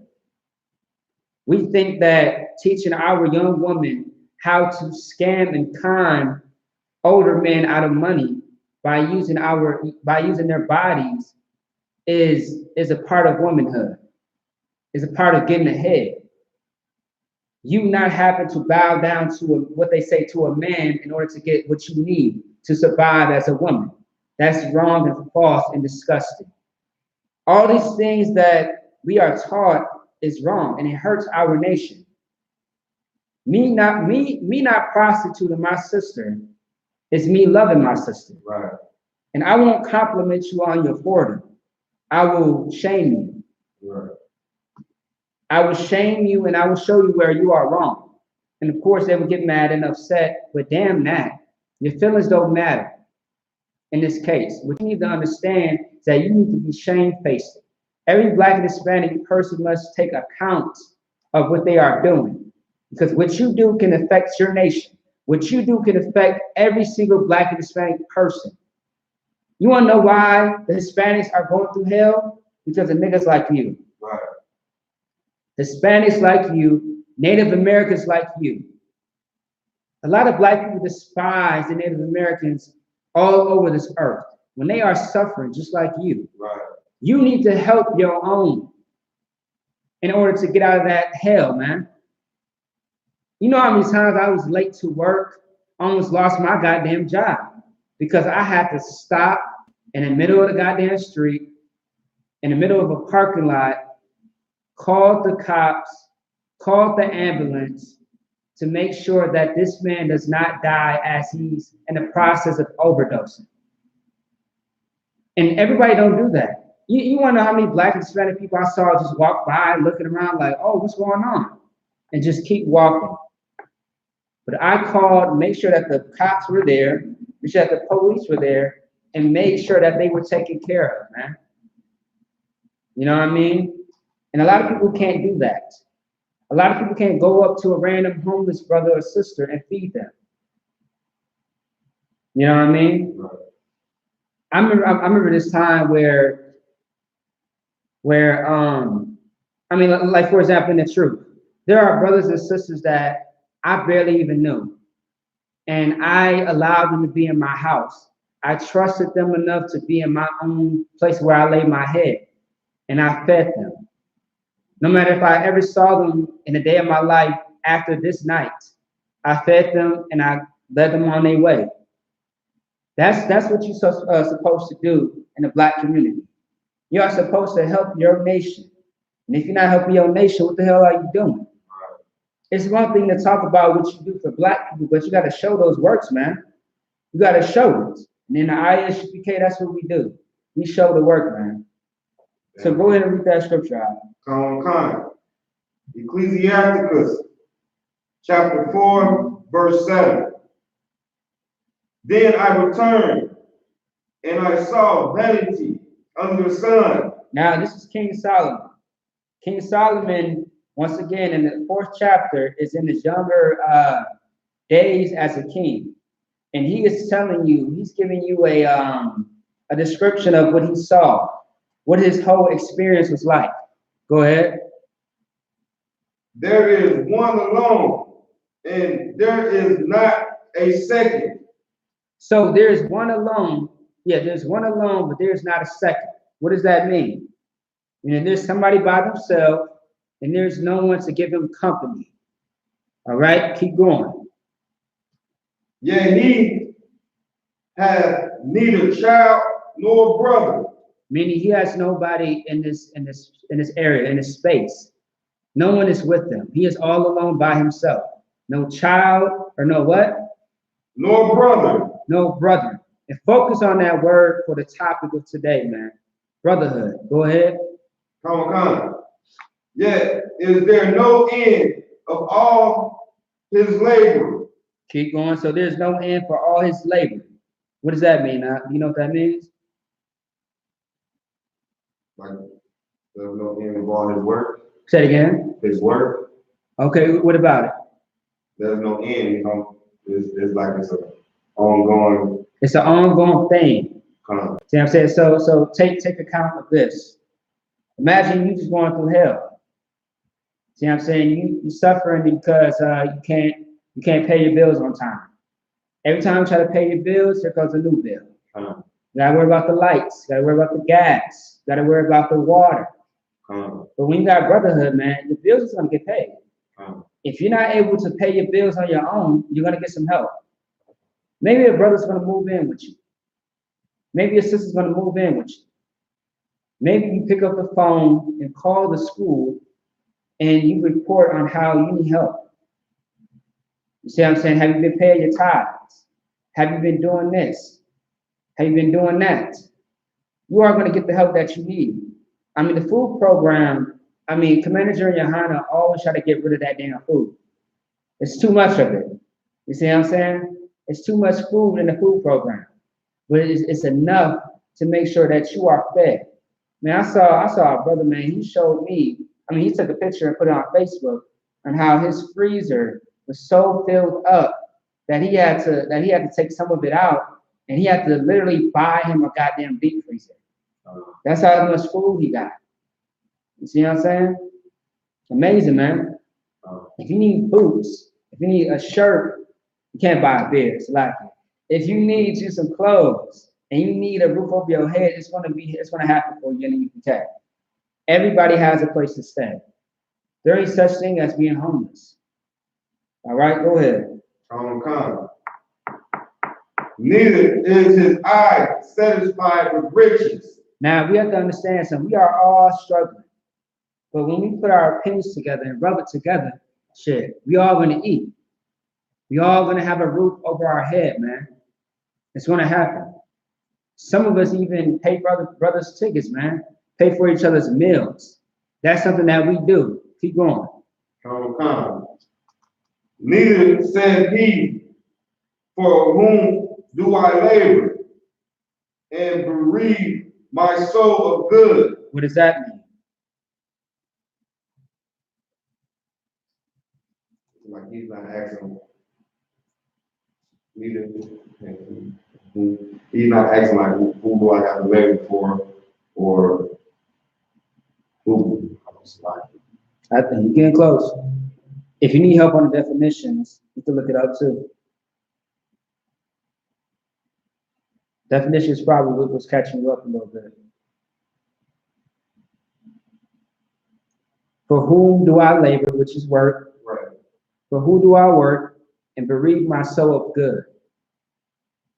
We think that teaching our young women how to scam and con older men out of money by using their bodies is a part of womanhood, is a part of getting ahead. You not having to bow down to what they say to a man in order to get what you need to survive as a woman. That's wrong and false and disgusting. All these things that we are taught is wrong and it hurts our nation. Me not prostituting my sister is me loving my sister. Right. And I won't compliment you on your boredom. I will shame you. Right. I will shame you and I will show you where you are wrong. And of course, they will get mad and upset, but damn that. Your feelings don't matter in this case. What you need to understand is that you need to be shamefaced. Every Black and Hispanic person must take account of what they are doing. Because what you do can affect your nation. What you do can affect every single Black and Hispanic person. You want to know why the Hispanics are going through hell? Because of niggas like you. Right. Hispanics like you, Native Americans like you. A lot of Black people despise the Native Americans all over this earth. when they are suffering just like you. Right. You need to help your own in order to get out of that hell, man. You know how many times I was late to work, almost lost my goddamn job because I had to stop in the middle of the goddamn street, in the middle of a parking lot, called the cops, called the ambulance to make sure that this man does not die as he's in the process of overdosing. And everybody don't do that. You want to know how many Black and Hispanic people I saw just walk by looking around like, oh, what's going on? And just keep walking. But I called, make sure that the cops were there, make sure that the police were there, and made sure that they were taken care of, man. You know what I mean? And a lot of people can't do that. A lot of people can't go up to a random homeless brother or sister and feed them. You know what I mean? Right. I remember this time where I mean, like for example, in the truth, there are brothers and sisters that I barely even knew, and I allowed them to be in my house. I trusted them enough to be in my own place where I lay my head, and I fed them. No matter if I ever saw them in a day of my life after this night, I fed them and I led them on their way. That's what you're supposed to do in the Black community. You are supposed to help your nation. And if you're not helping your nation, what the hell are you doing? It's one thing to talk about what you do for Black people, but you got to show those works, man. You got to show it. And in the I.S.U.P.K, that's what we do. We show the work, man. So go ahead and read that scripture out. Come. Ecclesiasticus, chapter 4, verse 7. Then I returned, and I saw vanity under the sun. Now, this is King Solomon. King Solomon, once again, in the 4th chapter, is in his younger days as a king. And he is telling you, he's giving you a description of what he saw, what his whole experience was like. Go ahead. There is one alone, and there is not a second. So there's one alone. Yeah, there's one alone, but there's not a second. What does that mean? You know, there's somebody by themselves, and there's no one to give them company. All right, keep going. Yet he hath neither child nor brother. Meaning he has nobody in this area, in this space. No one is with him. He is all alone by himself. No child or no what? Nor brother. No brother. And focus on that word for the topic of today, man. Brotherhood. Go ahead. Come. Yet is there no end of all his labor. Keep going. So there's no end for all his labor. What does that mean? You know what that means? Like, there's no end of all his work. Say it again. His work. Okay, what about it? There's no end, you know. It's like it's an ongoing. It's an ongoing thing. See what I'm saying? So take account of this. Imagine you just going through hell. See what I'm saying? You suffering because you can't pay your bills on time. Every time you try to pay your bills, here comes a new bill. You gotta worry about the lights, you gotta worry about the gas, you gotta worry about the water. But when you got brotherhood, man, your bills is gonna get paid. If you're not able to pay your bills on your own, you're gonna get some help. Maybe a brother's gonna move in with you. Maybe your sister's gonna move in with you. Maybe you pick up the phone and call the school and you report on how you need help. You see what I'm saying? Have you been paying your tithes? Have you been doing this? Have you been doing that? You are going to get the help that you need. I mean, the food program, Commander and YAHANNA always try to get rid of that damn food. It's too much of it. You see what I'm saying? It's too much food in the food program. But it's enough to make sure that you are fed. Man, I saw a brother, man, he showed me, he took a picture and put it on Facebook on how his freezer was so filled up that he had to take some of it out, and he had to literally buy him a goddamn deep freezer. That's how much food he got. You see what I'm saying? Amazing, man. If you need boots, if you need a shirt, you can't buy a beer. It's like if you need you some clothes, and you need a roof over your head, it's gonna happen for you in the U.K. Everybody has a place to stay. There ain't such thing as being homeless. All right, go ahead. Neither is his eye satisfied with riches. Now we have to understand something. We are all struggling, but when we put our pennies together and rub it together, shit, we all gonna eat. We all gonna have a roof over our head, man. It's gonna happen. Some of us even pay brothers tickets, man. Pay for each other's meals. That's something that we do. Keep going. Neither said he, for whom do I labor and bereave my soul of good. What does that mean? Like he's not asking. He's not asking like who do I have to labor for, or who. I think you're getting close. If you need help on the definitions, you can look it up too. Definition is probably what was catching you up a little bit. For whom do I labor, which is work? Right. For who do I work and bereave my soul of good?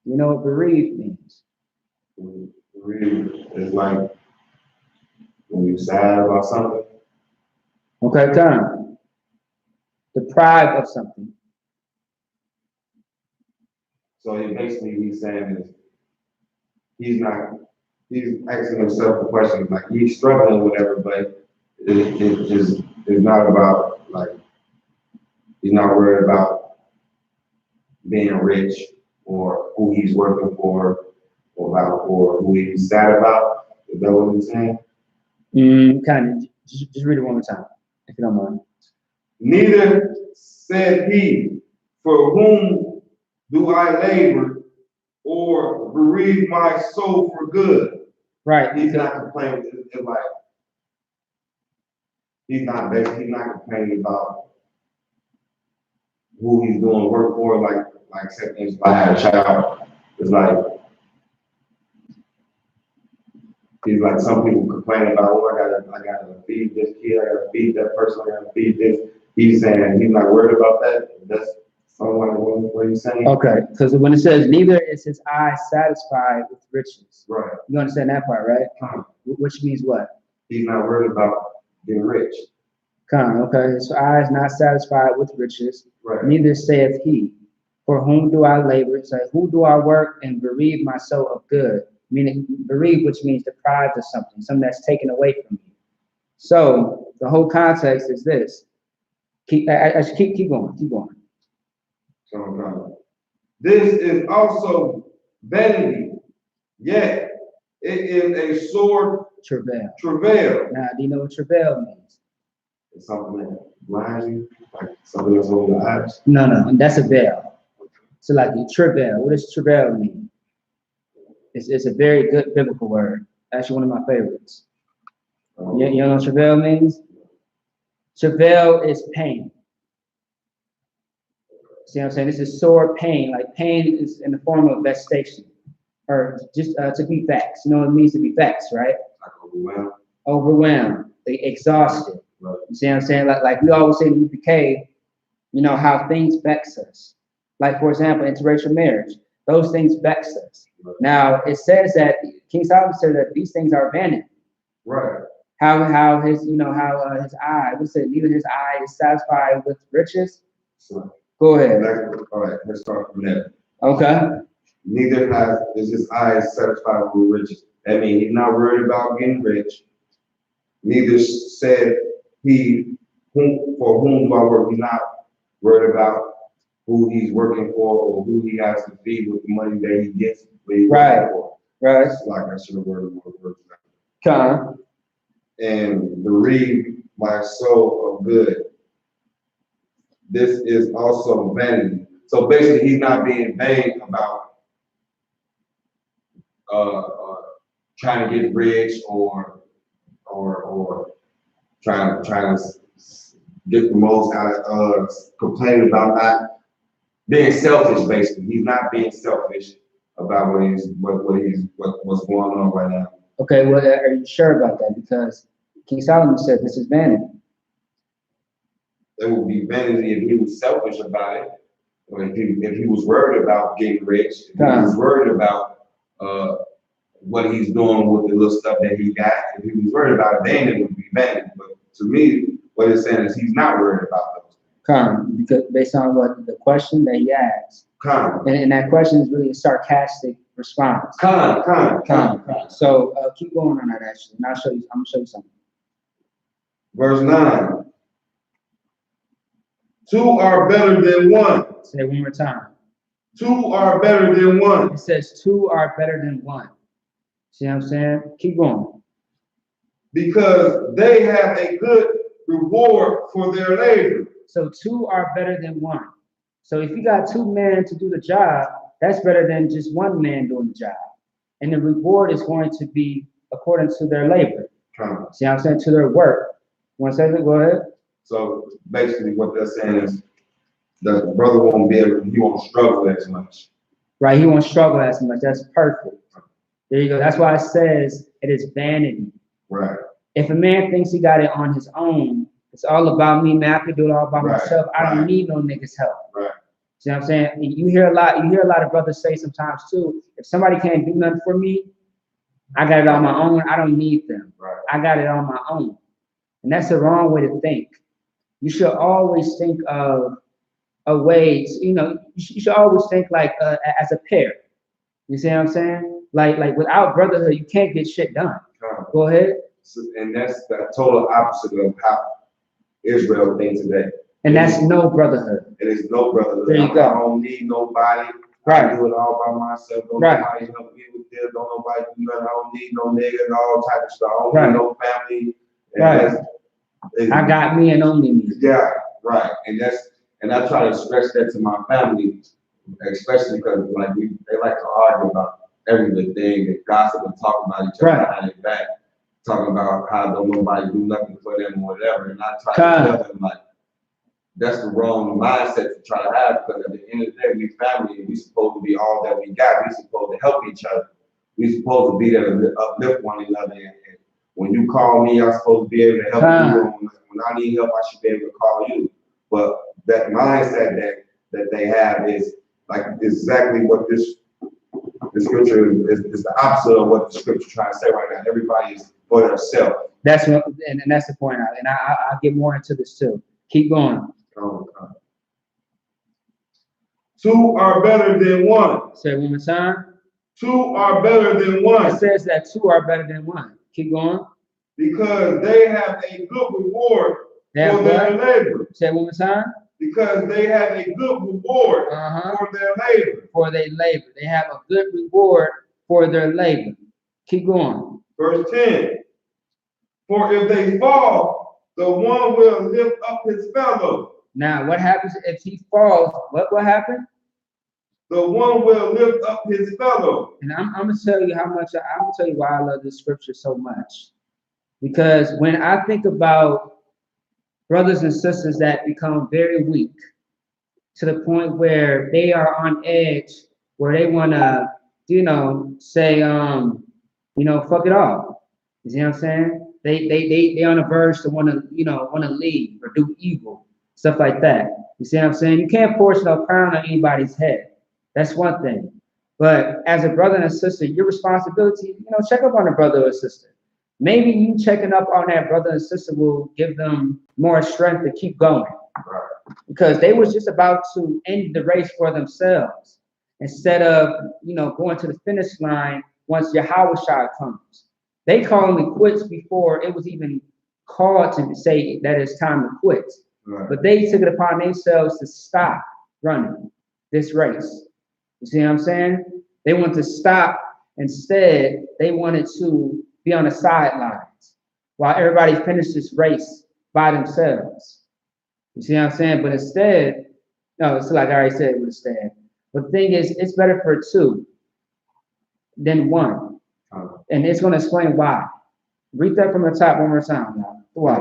You know what bereave means? Bereave is like when you're sad about something. Okay, come. Deprived of something. So he's saying is he's asking himself the question, like he's struggling with whatever, but it's not about like he's not worried about being rich or who he's working for or who he's sad about. Is that what he's saying? Kind of. Just read it one more time, if you don't mind. Neither said he, for whom do I labor or bereave my soul for good. Right. He's not complaining. It's like he's not complaining about who he's doing work for. Like if I had a child, it's like he's like some people complain about, oh, I gotta feed this kid, I gotta feed that person, I gotta feed this. He's saying he's not worried about that. That's somewhat what he's saying. Okay, because when it says neither is his eye satisfied with riches. Right. You understand that part, right? Which means what? He's not worried about being rich. Okay, his eye is not satisfied with riches. Right. Neither saith he, for whom do I labor? It's like, who do I work and bereave my soul of good? Meaning bereave, which means deprived of something that's taken away from you. So the whole context is this. Keep going. So, this is also vanity, yet it is a sore travail. Now, do you know what travail means? It's something that blinds you, like something that's over the eyes. No, and that's a veil. So like you travail. What does travail mean? It's a very good biblical word. Actually, one of my favorites. You know what travail means? Travail is pain. See what I'm saying? This is sore pain. Like pain is in the form of vexation, or just to be vexed. You know what it means to be vexed, right? Like overwhelmed, exhausted. Right. You see what I'm saying? Like we always say in the U.K, you know how things vex us. Like for example, interracial marriage. Those things vex us. Right. Now it says that King Solomon said that these things are vanity. Right. How his his eye. We said neither his eye is satisfied with riches. So, go ahead. All right, let's start from there. Okay. Neither is his eye satisfied with riches. That means he's not worried about getting rich. Neither said he, for whom do I work? He's not worried about who he's working for or who he has to feed with the money that he gets. Right. Right. It's like I should have worded more words. Come. And bereave my soul of good. This is also vanity. So basically, he's not being vain about trying to get rich or trying to get the most out of complaining about not being selfish. Basically, he's not being selfish. about what's going on right now. Okay, well, are you sure about that? Because King Solomon said this is vanity. It would be vanity if he was selfish about it, or if he was worried about getting rich, if he was worried about what he's doing with the little stuff that he got. If he was worried about it, then it would be vanity. But to me, what it's saying is he's not worried about those. Because based on what the question that he asked, and that question is really a sarcastic response. So keep going on that actually, and I'm gonna show you something. Verse 9. 2 are better than 1. Say it one more time. 2 are better than 1. It says 2 are better than 1. See what I'm saying? Keep going. Because they have a good reward for their labor. So 2 are better than 1. So if you got 2 men to do the job, that's better than just 1 man doing the job. And the reward is going to be according to their labor. See what I'm saying? To their work. Want to say that? Go ahead. So basically what they're saying is the brother he won't struggle as much. Right, he won't struggle as much. That's perfect. There you go. That's why it says it is vanity. Right. If a man thinks he got it on his own, it's all about me, man. I can do it all by myself. I don't need no niggas' help. Right. See what I'm saying? You hear a lot of brothers say sometimes too, if somebody can't do nothing for me, I got it on my own. I don't need them. Right. I got it on my own. And that's the wrong way to think. You should always think of a way, you should always think like as a pair. You see what I'm saying? Like without brotherhood, you can't get shit done. Go ahead. And that's the total opposite of how Israel thinks today. And that's no brotherhood. It is no brotherhood. There you go. I don't need nobody. Right. I do it all by myself. Don't nobody help me with this. Don't nobody do nothing. I don't need no nigga and all type of stuff. I don't need no family. And I got me and only me. Yeah, right. And I try to stress that to my family, especially because they like to argue about every little thing and gossip and talk about each other behind their back, talking about how don't nobody do nothing for them or whatever. And I try to tell them that's the wrong mindset to try to have, because at the end of the day, we family and we supposed to be all that we got. We supposed to help each other. We supposed to be there to uplift one another. And when you call me, I'm supposed to be able to help you. When I need help, I should be able to call you. But that mindset that they have is like exactly what the scripture is the opposite of what the scripture trying to say right now. Everybody is for themselves. That's what, and that's the point. And I'll get more into this too. Keep going. 2 are better than 1. Say it one more time. 2 are better than 1. It says that 2 are better than 1. Keep going. Because they have a good reward for their labor. Say it one more time. Because they have a good reward for their labor. For their labor. They have a good reward for their labor. Keep going. Verse 10. For if they fall, the one will lift up his fellow. Now, what happens if he falls? What will happen? The one will lift up his fellow. And I'm gonna tell you I'm gonna tell you why I love this scripture so much. Because when I think about brothers and sisters that become very weak to the point where they are on edge, where they wanna, say, fuck it all. You see what I'm saying? They on the verge to wanna leave or do evil. Stuff like that. You see what I'm saying? You can't force no crown on anybody's head. That's one thing. But as a brother and a sister, your responsibility, check up on a brother or sister. Maybe you checking up on that brother and sister will give them more strength to keep going. Because they was just about to end the race for themselves instead of, going to the finish line once YAHANNA comes. They called me quits before it was even called to say that it's time to quit. But they took it upon themselves to stop running this race. You see what I'm saying? They want to stop. Instead, they wanted to be on the sidelines while everybody finished this race by themselves. You see what I'm saying? But instead, no, it's like I already said, instead. But the thing is, it's better for 2 than 1. And it's going to explain why. Read that from the top one more time now. Why?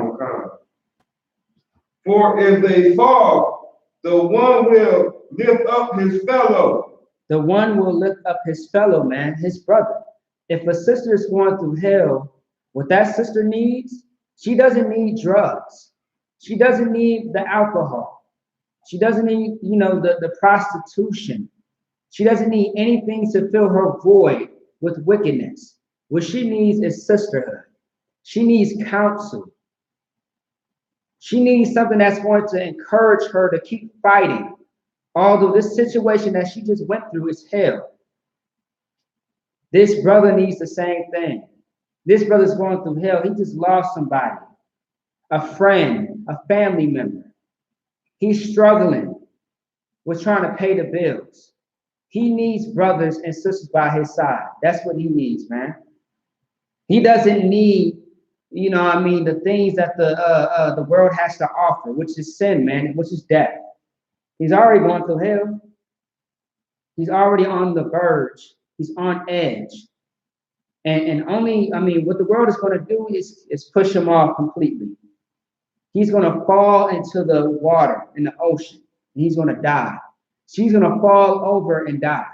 For if they fall, the one will lift up his fellow. The one will lift up his fellow man, his brother. If a sister is going through hell, what that sister needs, she doesn't need drugs. She doesn't need the alcohol. She doesn't need, the prostitution. She doesn't need anything to fill her void with wickedness. What she needs is sisterhood. She needs counsel. She needs something that's going to encourage her to keep fighting. Although this situation that she just went through is hell. This brother needs the same thing. This brother's going through hell. He just lost somebody, a friend, a family member. He's struggling with trying to pay the bills. He needs brothers and sisters by his side. That's what he needs, man. He doesn't need, the things that the world has to offer, which is sin, man, which is death. He's already going through hell. He's already on the verge. He's on edge. And what the world is going to do is push him off completely. He's going to fall into the water, in the ocean, and he's going to die. She's going to fall over and die.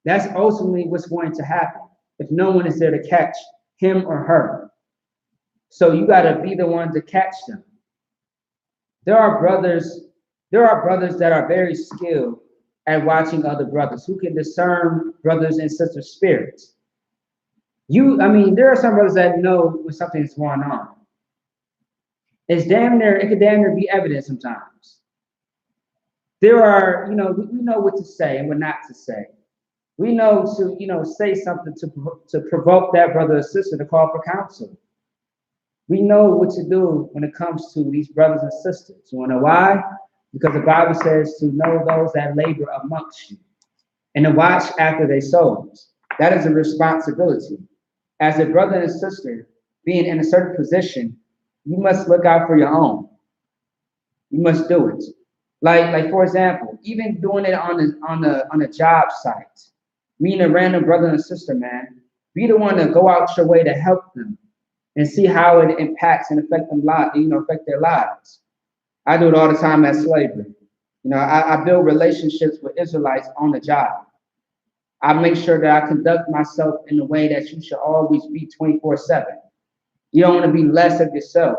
That's ultimately what's going to happen if no one is there to catch him or her. So you got to be the one to catch them. There are brothers that are very skilled at watching other brothers, who can discern brothers and sisters' spirits. There are some brothers that know when something's going on. It could damn near be evident sometimes. There are, we know what to say and what not to say. We know to, say something to provoke that brother or sister to call for counsel. We know what to do when it comes to these brothers and sisters. You want to know why? Because the Bible says to know those that labor amongst you and to watch after their souls. That is a responsibility. As a brother and sister, being in a certain position, you must look out for your own. You must do it. Like for example, even doing it on a job site, meeting a random brother and sister, man, be the one to go out your way to help them and see how it impacts and affect their lives. I do it all the time at slavery. I build relationships with Israelites on the job. I make sure that I conduct myself in a way that you should always be 24/7. You don't want to be less of yourself.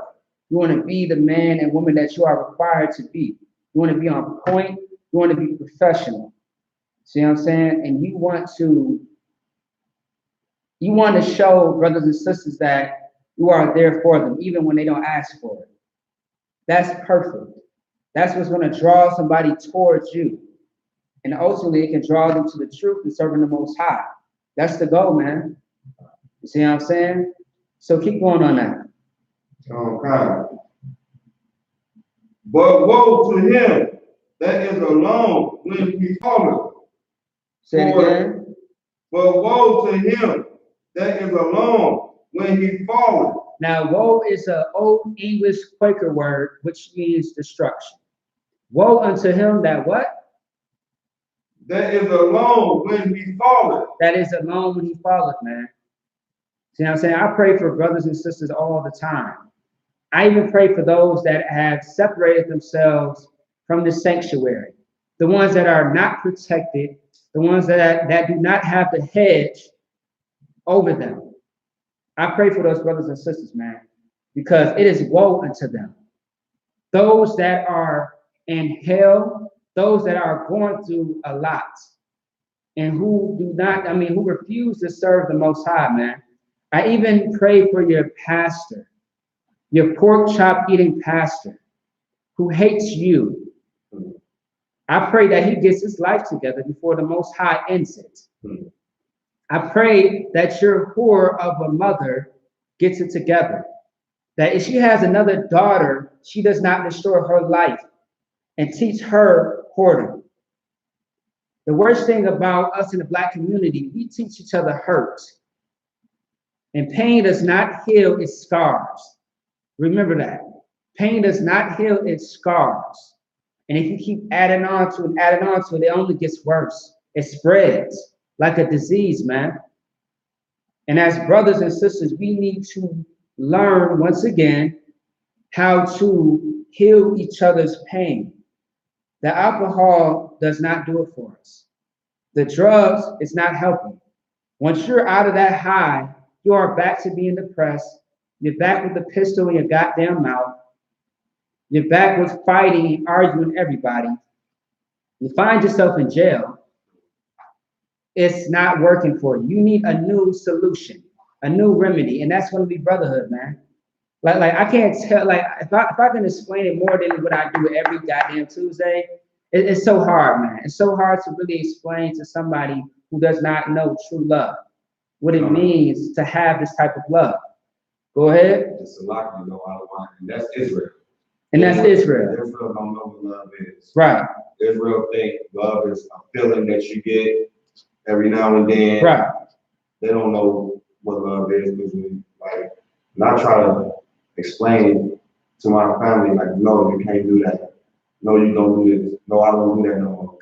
You want to be the man and woman that you are required to be. You want to be on point. You want to be professional. See what I'm saying? And you want to show brothers and sisters that you are there for them, even when they don't ask for it. That's perfect. That's what's going to draw somebody towards you. And ultimately, it can draw them to the truth and serving the Most High. That's the goal, man. You see what I'm saying? So keep going on that. Okay. But woe to him that is alone when he falleth. Say it again. But woe to him that is alone when he falleth. Now, woe is an old English Quaker word, which means destruction. Woe unto him that what? That is alone when he falleth. That is alone when he falleth, man. See what I'm saying? I pray for brothers and sisters all the time. I even pray for those that have separated themselves from the sanctuary, the ones that are not protected, the ones that do not have the hedge over them. I pray for those brothers and sisters, man, because it is woe unto them. Those that are in hell, those that are going through a lot, and who refuse to serve the Most High, man. I even pray for your pastor, your pork chop eating pastor, who hates you. I pray that he gets his life together before the Most High ends it. I pray that your whore of a mother gets it together. That if she has another daughter, she does not destroy her life and teach her whoredom. The worst thing about us in the Black community, we teach each other hurt. And pain does not heal its scars. Remember that. Pain does not heal its scars. And if you keep adding on to it, it only gets worse. It spreads like a disease, man. And as brothers and sisters, we need to learn once again how to heal each other's pain. The alcohol does not do it for us. The drugs is not helping. Once you're out of that high, you are back to being depressed. You're back with the pistol in your goddamn mouth. You're back with fighting and arguing with everybody. You find yourself in jail. It's not working for you. You need a new solution, a new remedy, and that's going to be brotherhood, man. Like I can't tell. Like if I can explain it more than what I do every goddamn Tuesday, it's so hard, man. It's so hard to really explain to somebody who does not know true love what it means to have this type of love. Go ahead. It's a lot you know out of line, and that's Israel. And that's Israel. Israel don't know what love is. Right. Israel think love is a feeling that you get every now and then. Right. They don't know what love is because like, and I try to explain to my family, like, no, you can't do that. No, you don't do this. No, I don't do that no more.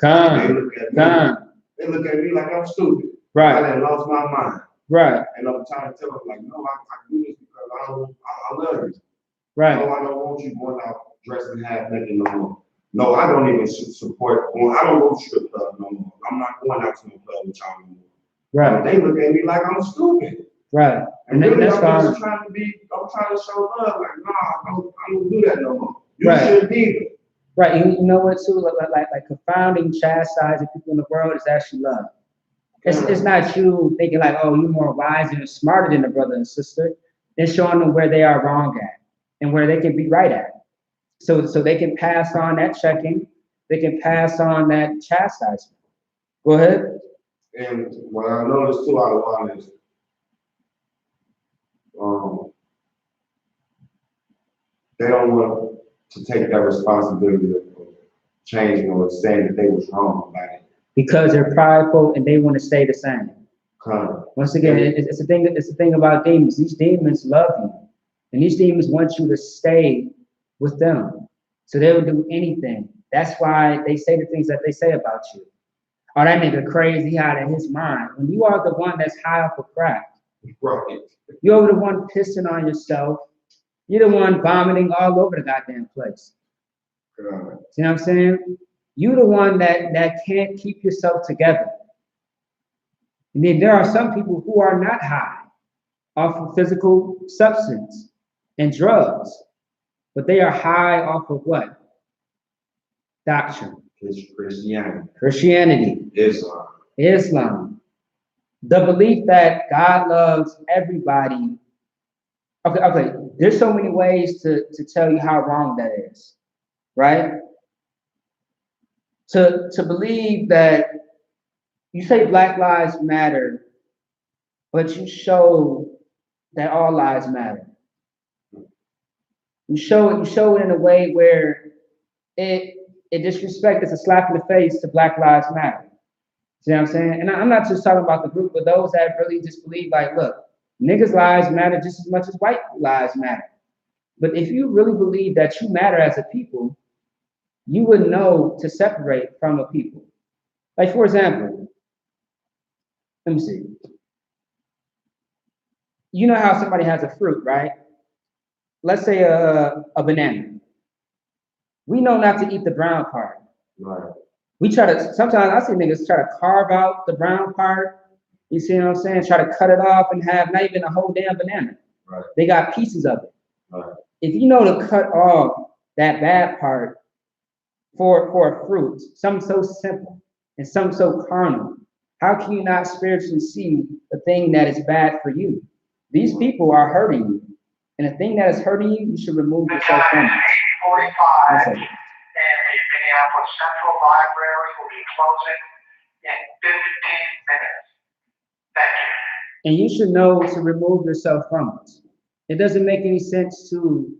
They look at me like I'm stupid. Right. I done lost my mind. Right. And I'm trying to tell them, like, no, I do this because I love you. Right. No, I don't want you going out dressing half naked no more. No, I don't even support. I don't go to strip club no more. I'm not going out to no club with y'all no more. Right. And they look at me like I'm stupid. Right. And really, that's fine. I'm trying to show love. Like, nah, I don't do that no more. You Right. shouldn't either. Right. And you know what too? Like confounding, chastising people in the world is actually love. It's not you thinking like, oh, you're more wise and smarter than the brother and sister. It's showing them where they are wrong at and where they can be right at. So they can pass on that checking, they can pass on that chastisement. Go ahead. And what I noticed too out of line is they don't want to take that responsibility of changing or saying that they was wrong about it. Because they're prideful and they want to stay the same. Once again, it's the thing about demons. These demons love you. And these demons want you to stay with them. So they will do anything. That's why they say the things that they say about you. Oh, that nigga crazy, out of his mind. When you are the one that's high off of crack, right. You're the one pissing on yourself. You're the one vomiting all over the goddamn place. See what I'm saying? You're the one that can't keep yourself together. I mean, there are some people who are not high off of physical substance and drugs, but they are high off of what? Doctrine. Christianity. Islam. The belief that God loves everybody. Okay. There's so many ways to tell you how wrong that is, right? To believe that you say Black Lives Matter, but you show that all lives matter. You show it in a way where it disrespect is a slap in the face to Black Lives Matter. See what I'm saying? And I'm not just talking about the group, but those that really just believe like, look, niggas' lives matter just as much as white lives matter. But if you really believe that you matter as a people, you would know to separate from a people. Like, for example, let me see. You know how somebody has a fruit, right? Let's say a banana. We know not to eat the brown part. Right. We try to, sometimes I see niggas try to carve out the brown part. You see what I'm saying? Try to cut it off and have not even a whole damn banana. Right. They got pieces of it. Right. If you know to cut off that bad part for a fruit, something so simple and something so carnal, how can you not spiritually see the thing that is bad for you? These people are hurting you. And the thing that is hurting you, you should remove yourself from it. 8:45, and the Minneapolis Central Library will be closing in 15 minutes. Thank you. And you should know to remove yourself from it. It doesn't make any sense to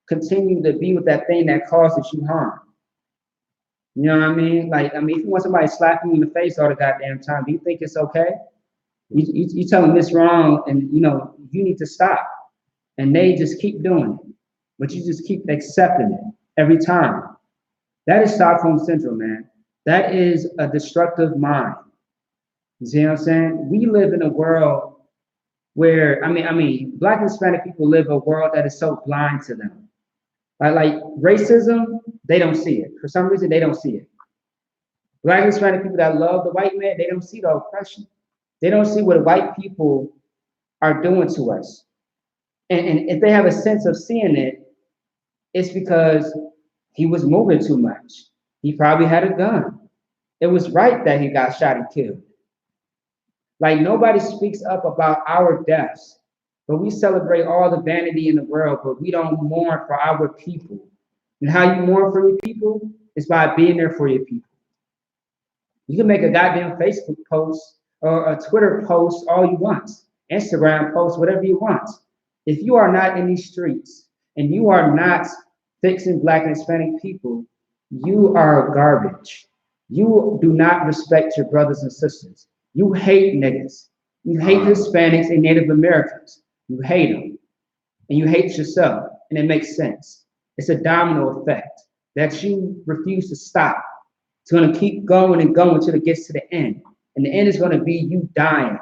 continue to be with that thing that causes you harm. You know what I mean? Like, if you want somebody slapping you in the face all the goddamn time, do you think it's okay? You tell them this wrong and, you need to stop. And they just keep doing it. But you just keep accepting it every time. That is Stockholm Syndrome, man. That is a destructive mind. You see what I'm saying? We live in a world where, Black and Hispanic people live a world that is so blind to them. Like racism, they don't see it. For some reason, they don't see it. Black and Hispanic people that love the white man, they don't see the oppression. They don't see what white people are doing to us. And if they have a sense of seeing it, it's because he was moving too much. He probably had a gun. It was right that he got shot and killed. Like, nobody speaks up about our deaths, but we celebrate all the vanity in the world, but we don't mourn for our people. And how you mourn for your people is by being there for your people. You can make a goddamn Facebook post or a Twitter post all you want, Instagram post, whatever you want. If you are not in these streets and you are not fixing Black and Hispanic people, you are garbage. You do not respect your brothers and sisters. You hate niggas. You hate Hispanics and Native Americans. You hate them. And you hate yourself. And it makes sense. It's a domino effect that you refuse to stop. It's going to keep going and going until it gets to the end. And the end is going to be you dying,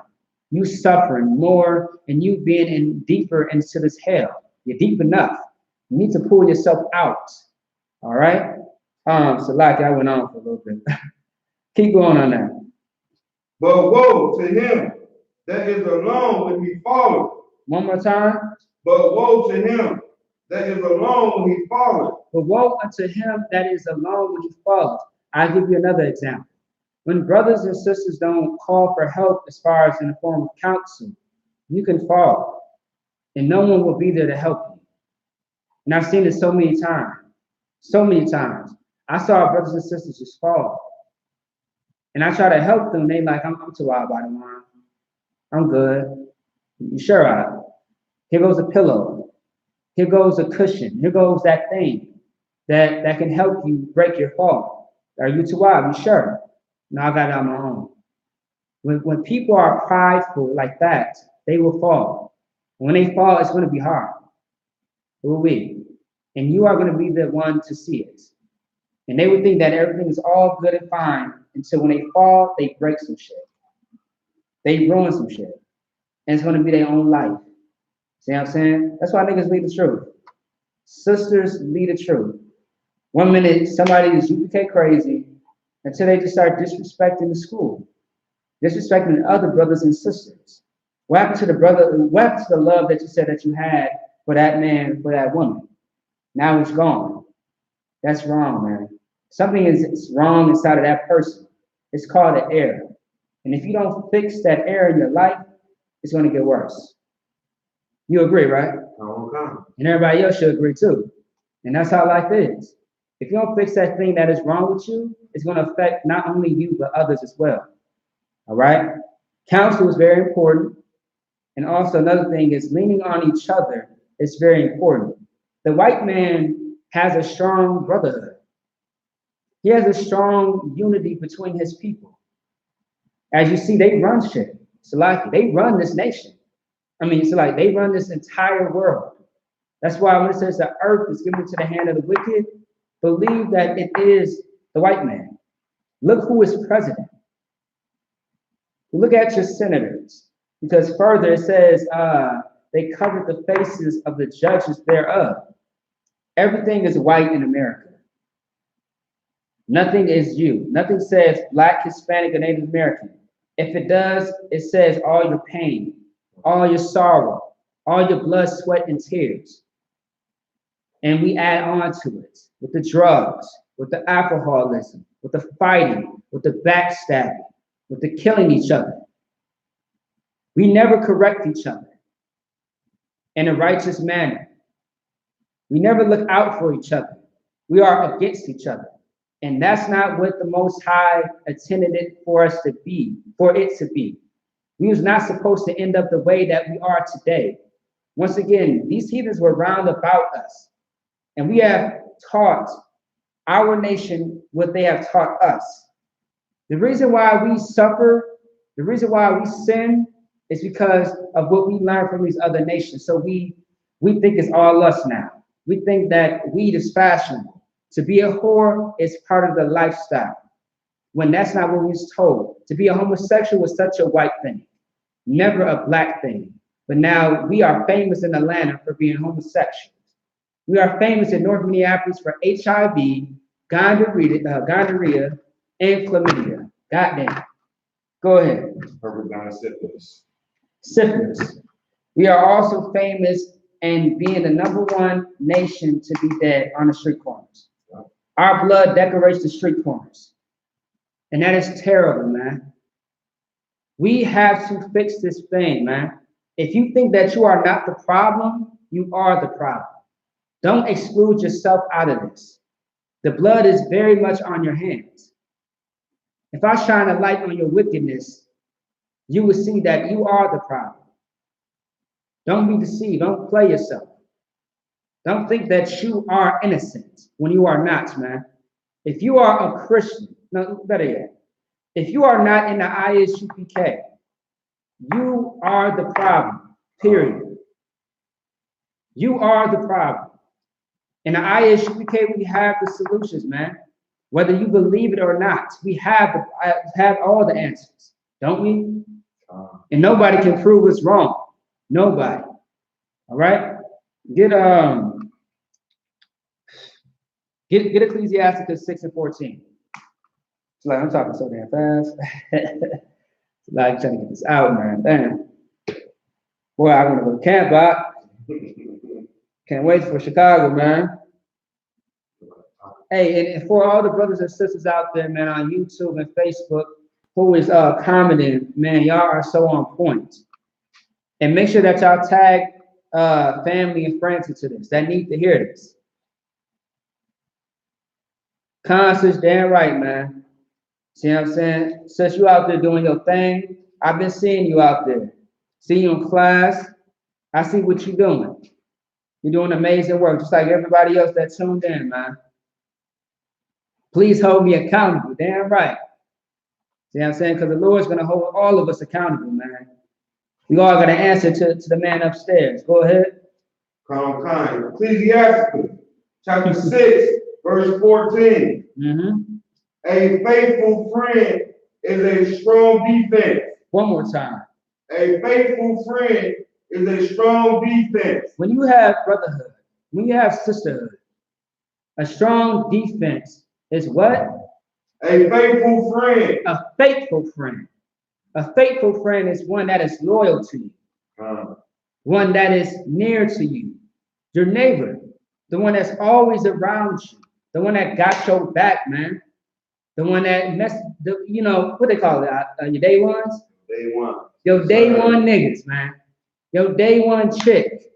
you suffering more, and you being in deeper into this hell. You're deep enough. You need to pull yourself out. All right? So like I went on for a little bit. Keep going on that. But woe to him that is alone when he falleth. One more time. But woe to him that is alone when he falleth. But woe unto him that is alone when he falleth. I'll give you another example. When brothers and sisters don't call for help as far as in the form of counsel, you can fall, and no one will be there to help you. And I've seen it so many times. So many times. I saw brothers and sisters just fall. And I try to help them. They like, I'm too wild by the line. I'm good. You sure I? Here goes a pillow. Here goes a cushion. Here goes that thing that can help you break your fall. Are you too wild? You sure? No, I got it on my own. When people are prideful like that, they will fall. When they fall, it's going to be hard. It will be. And you are going to be the one to see it. And they would think that everything is all good and fine until when they fall, they break some shit. They ruin some shit. And it's going to be their own life. See what I'm saying? That's why niggas lead the truth. Sisters lead the truth. 1 minute, somebody is Y.A.H.P.K crazy until they just start disrespecting the school, disrespecting the other brothers and sisters. What happened to the brother? What happened to the love that you said that you had for that man, for that woman? Now it's gone. That's wrong, man. Something is wrong inside of that person. It's called an error. And if you don't fix that error in your life, it's going to get worse. You agree, right? Okay. And everybody else should agree too. And that's how life is. If you don't fix that thing that is wrong with you, it's going to affect not only you, but others as well. All right? Counsel is very important. And also another thing is leaning on each other is very important. The white man has a strong brotherhood. He has a strong unity between his people. As you see, they run shit. So like they run this nation. I mean, it's like they run this entire world. That's why when it says the earth is given to the hand of the wicked, believe that it is the white man. Look who is president. Look at your senators, because further it says they covered the faces of the judges thereof. Everything is white in America. Nothing is you. Nothing says Black, Hispanic, or Native American. If it does, it says all your pain, all your sorrow, all your blood, sweat, and tears. And we add on to it with the drugs, with the alcoholism, with the fighting, with the backstabbing, with the killing each other. We never correct each other in a righteous manner. We never look out for each other. We are against each other. And that's not what the Most High intended it for us to be, for it to be. We was not supposed to end up the way that we are today. Once again, these heathens were round about us. And we have taught our nation what they have taught us. The reason why we suffer, the reason why we sin is because of what we learned from these other nations. So we think it's all us now. We think that weed is fashionable. To be a whore is part of the lifestyle, when that's not what we was told. To be a homosexual was such a white thing, never a Black thing. But now we are famous in Atlanta for being homosexuals. We are famous in North Minneapolis for HIV, gonorrhea, and chlamydia. Goddamn. Go ahead. Syphilis. Syphilis. We are also famous in being the #1 nation to be dead on the street corners. Our blood decorates the street corners. And that is terrible, man. We have to fix this thing, man. If you think that you are not the problem, you are the problem. Don't exclude yourself out of this. The blood is very much on your hands. If I shine a light on your wickedness, you will see that you are the problem. Don't be deceived. Don't play yourself. Don't think that you are innocent when you are not, man. If you are a Christian, no, better yet, if you are not in the I.S.U.P.K, you are the problem, period. You are the problem. In the I.S.U.P.K, we have the solutions, man. Whether you believe it or not, we have all the answers, don't we? And nobody can prove us wrong. Nobody. All right? Get Ecclesiasticus 6:14. It's like I'm talking so damn fast. It's like I'm trying to get this out, man. Damn. Boy, I want to go to camp, Bob. Can't wait for Chicago, man. Hey, and for all the brothers and sisters out there, man, on YouTube and Facebook, who is commenting, man, y'all are so on point. And make sure that y'all tag family and friends into this that need to hear this. Constance, damn right, man. See what I'm saying? Since you out there doing your thing, I've been seeing you out there. See you in class. I see what you're doing. You're doing amazing work, just like everybody else that tuned in, man. Please hold me accountable. Damn right. See what I'm saying? Because the Lord's going to hold all of us accountable, man. We all got to answer to the man upstairs. Go ahead. Kind. Ecclesiasticus chapter 6, verse 14. A faithful friend is a strong defense. One more time. A faithful friend is a strong defense. When you have brotherhood, when you have sisterhood, a strong defense is what? A faithful friend. A faithful friend. A faithful friend is one that is loyal to you. One that is near to you. Your neighbor. The one that's always around you. The one that got your back, man. The one that you know, what they call it? Your day ones? Day one. Your day one niggas, man. Your day one chick.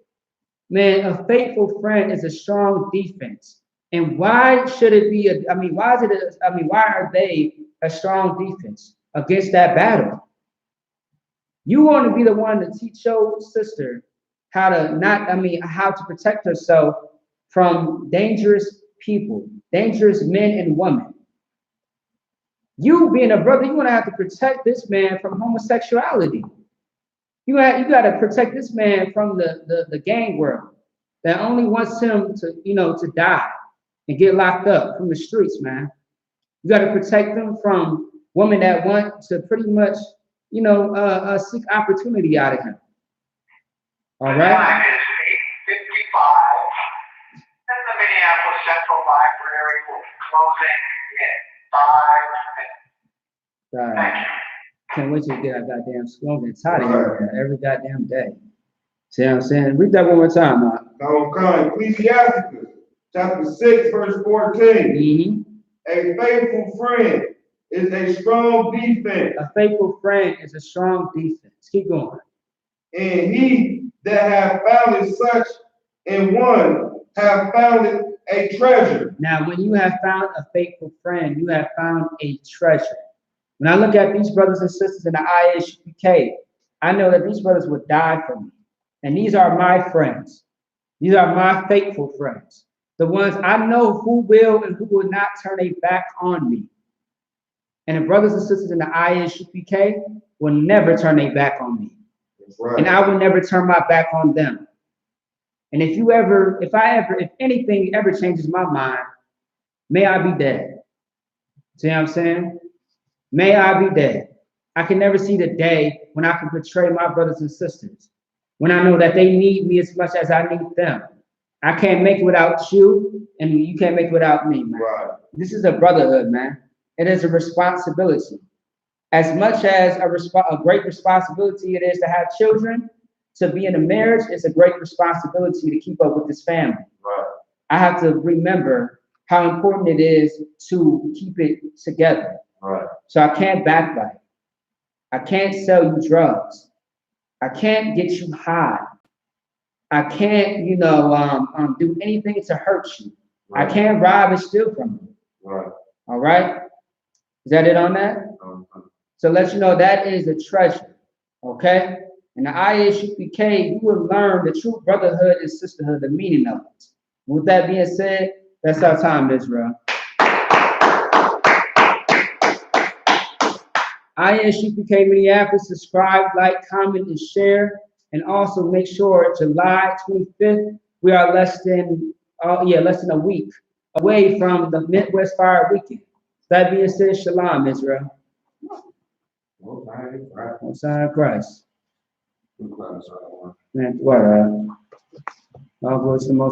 Man, a faithful friend is a strong defense. And why should it be why are they a strong defense against that battle? You want to be the one to teach your sister how to protect herself from dangerous people, dangerous men and women. You being a brother, you want to have to protect this man from homosexuality. You got to protect this man from the gang world that only wants him to die and get locked up from the streets, man. You got to protect them from women that want to pretty much, seek opportunity out of him. All right? Time is 8:55, and the Minneapolis Central Library will be closing in 5 minutes. Thank you. Can't wait to get our goddamn school and get tired of here every goddamn day. See what I'm saying? Read that one more time, man. Ecclesiasticus chapter 6, verse 14. A faithful friend is a strong defense. A faithful friend is a strong defense. Keep going. And he that hath found such in one have found a treasure. Now, when you have found a faithful friend, you have found a treasure. When I look at these brothers and sisters in the I.S.U.P.K, I know that these brothers would die for me. And these are my friends. These are my faithful friends. The ones I know who will and who will not turn a back on me. And the brothers and sisters in the I.S.U.P.K will never turn their back on me. Right. And I will never turn my back on them. And if anything ever changes my mind, may I be dead. See what I'm saying? May I be dead. I can never see the day when I can betray my brothers and sisters, when I know that they need me as much as I need them. I can't make it without you, and you can't make it without me, man. Right. This is a brotherhood, man. it is a responsibility. As much as a great responsibility it is to have children, to be in a marriage is a great responsibility to keep up with this family. Right. I have to remember how important it is to keep it together. Right. So I can't backbite. I can't sell you drugs. I can't get you high. I can't, do anything to hurt you. Right. I can't rob and steal from you. Right. All right? Is that it on that? So let you know that is a treasure. Okay? In the I.S.U.P.K, you will learn the true brotherhood and sisterhood, the meaning of it. With that being said, that's our time, Israel. I.S.U.P.K Minneapolis, subscribe, like, comment, and share. And also make sure July 25th, we are less than a week away from the Midwest Fire Weekend. That being said, Shalom, Israel. Most High Christ. Man, what? All goes to the Most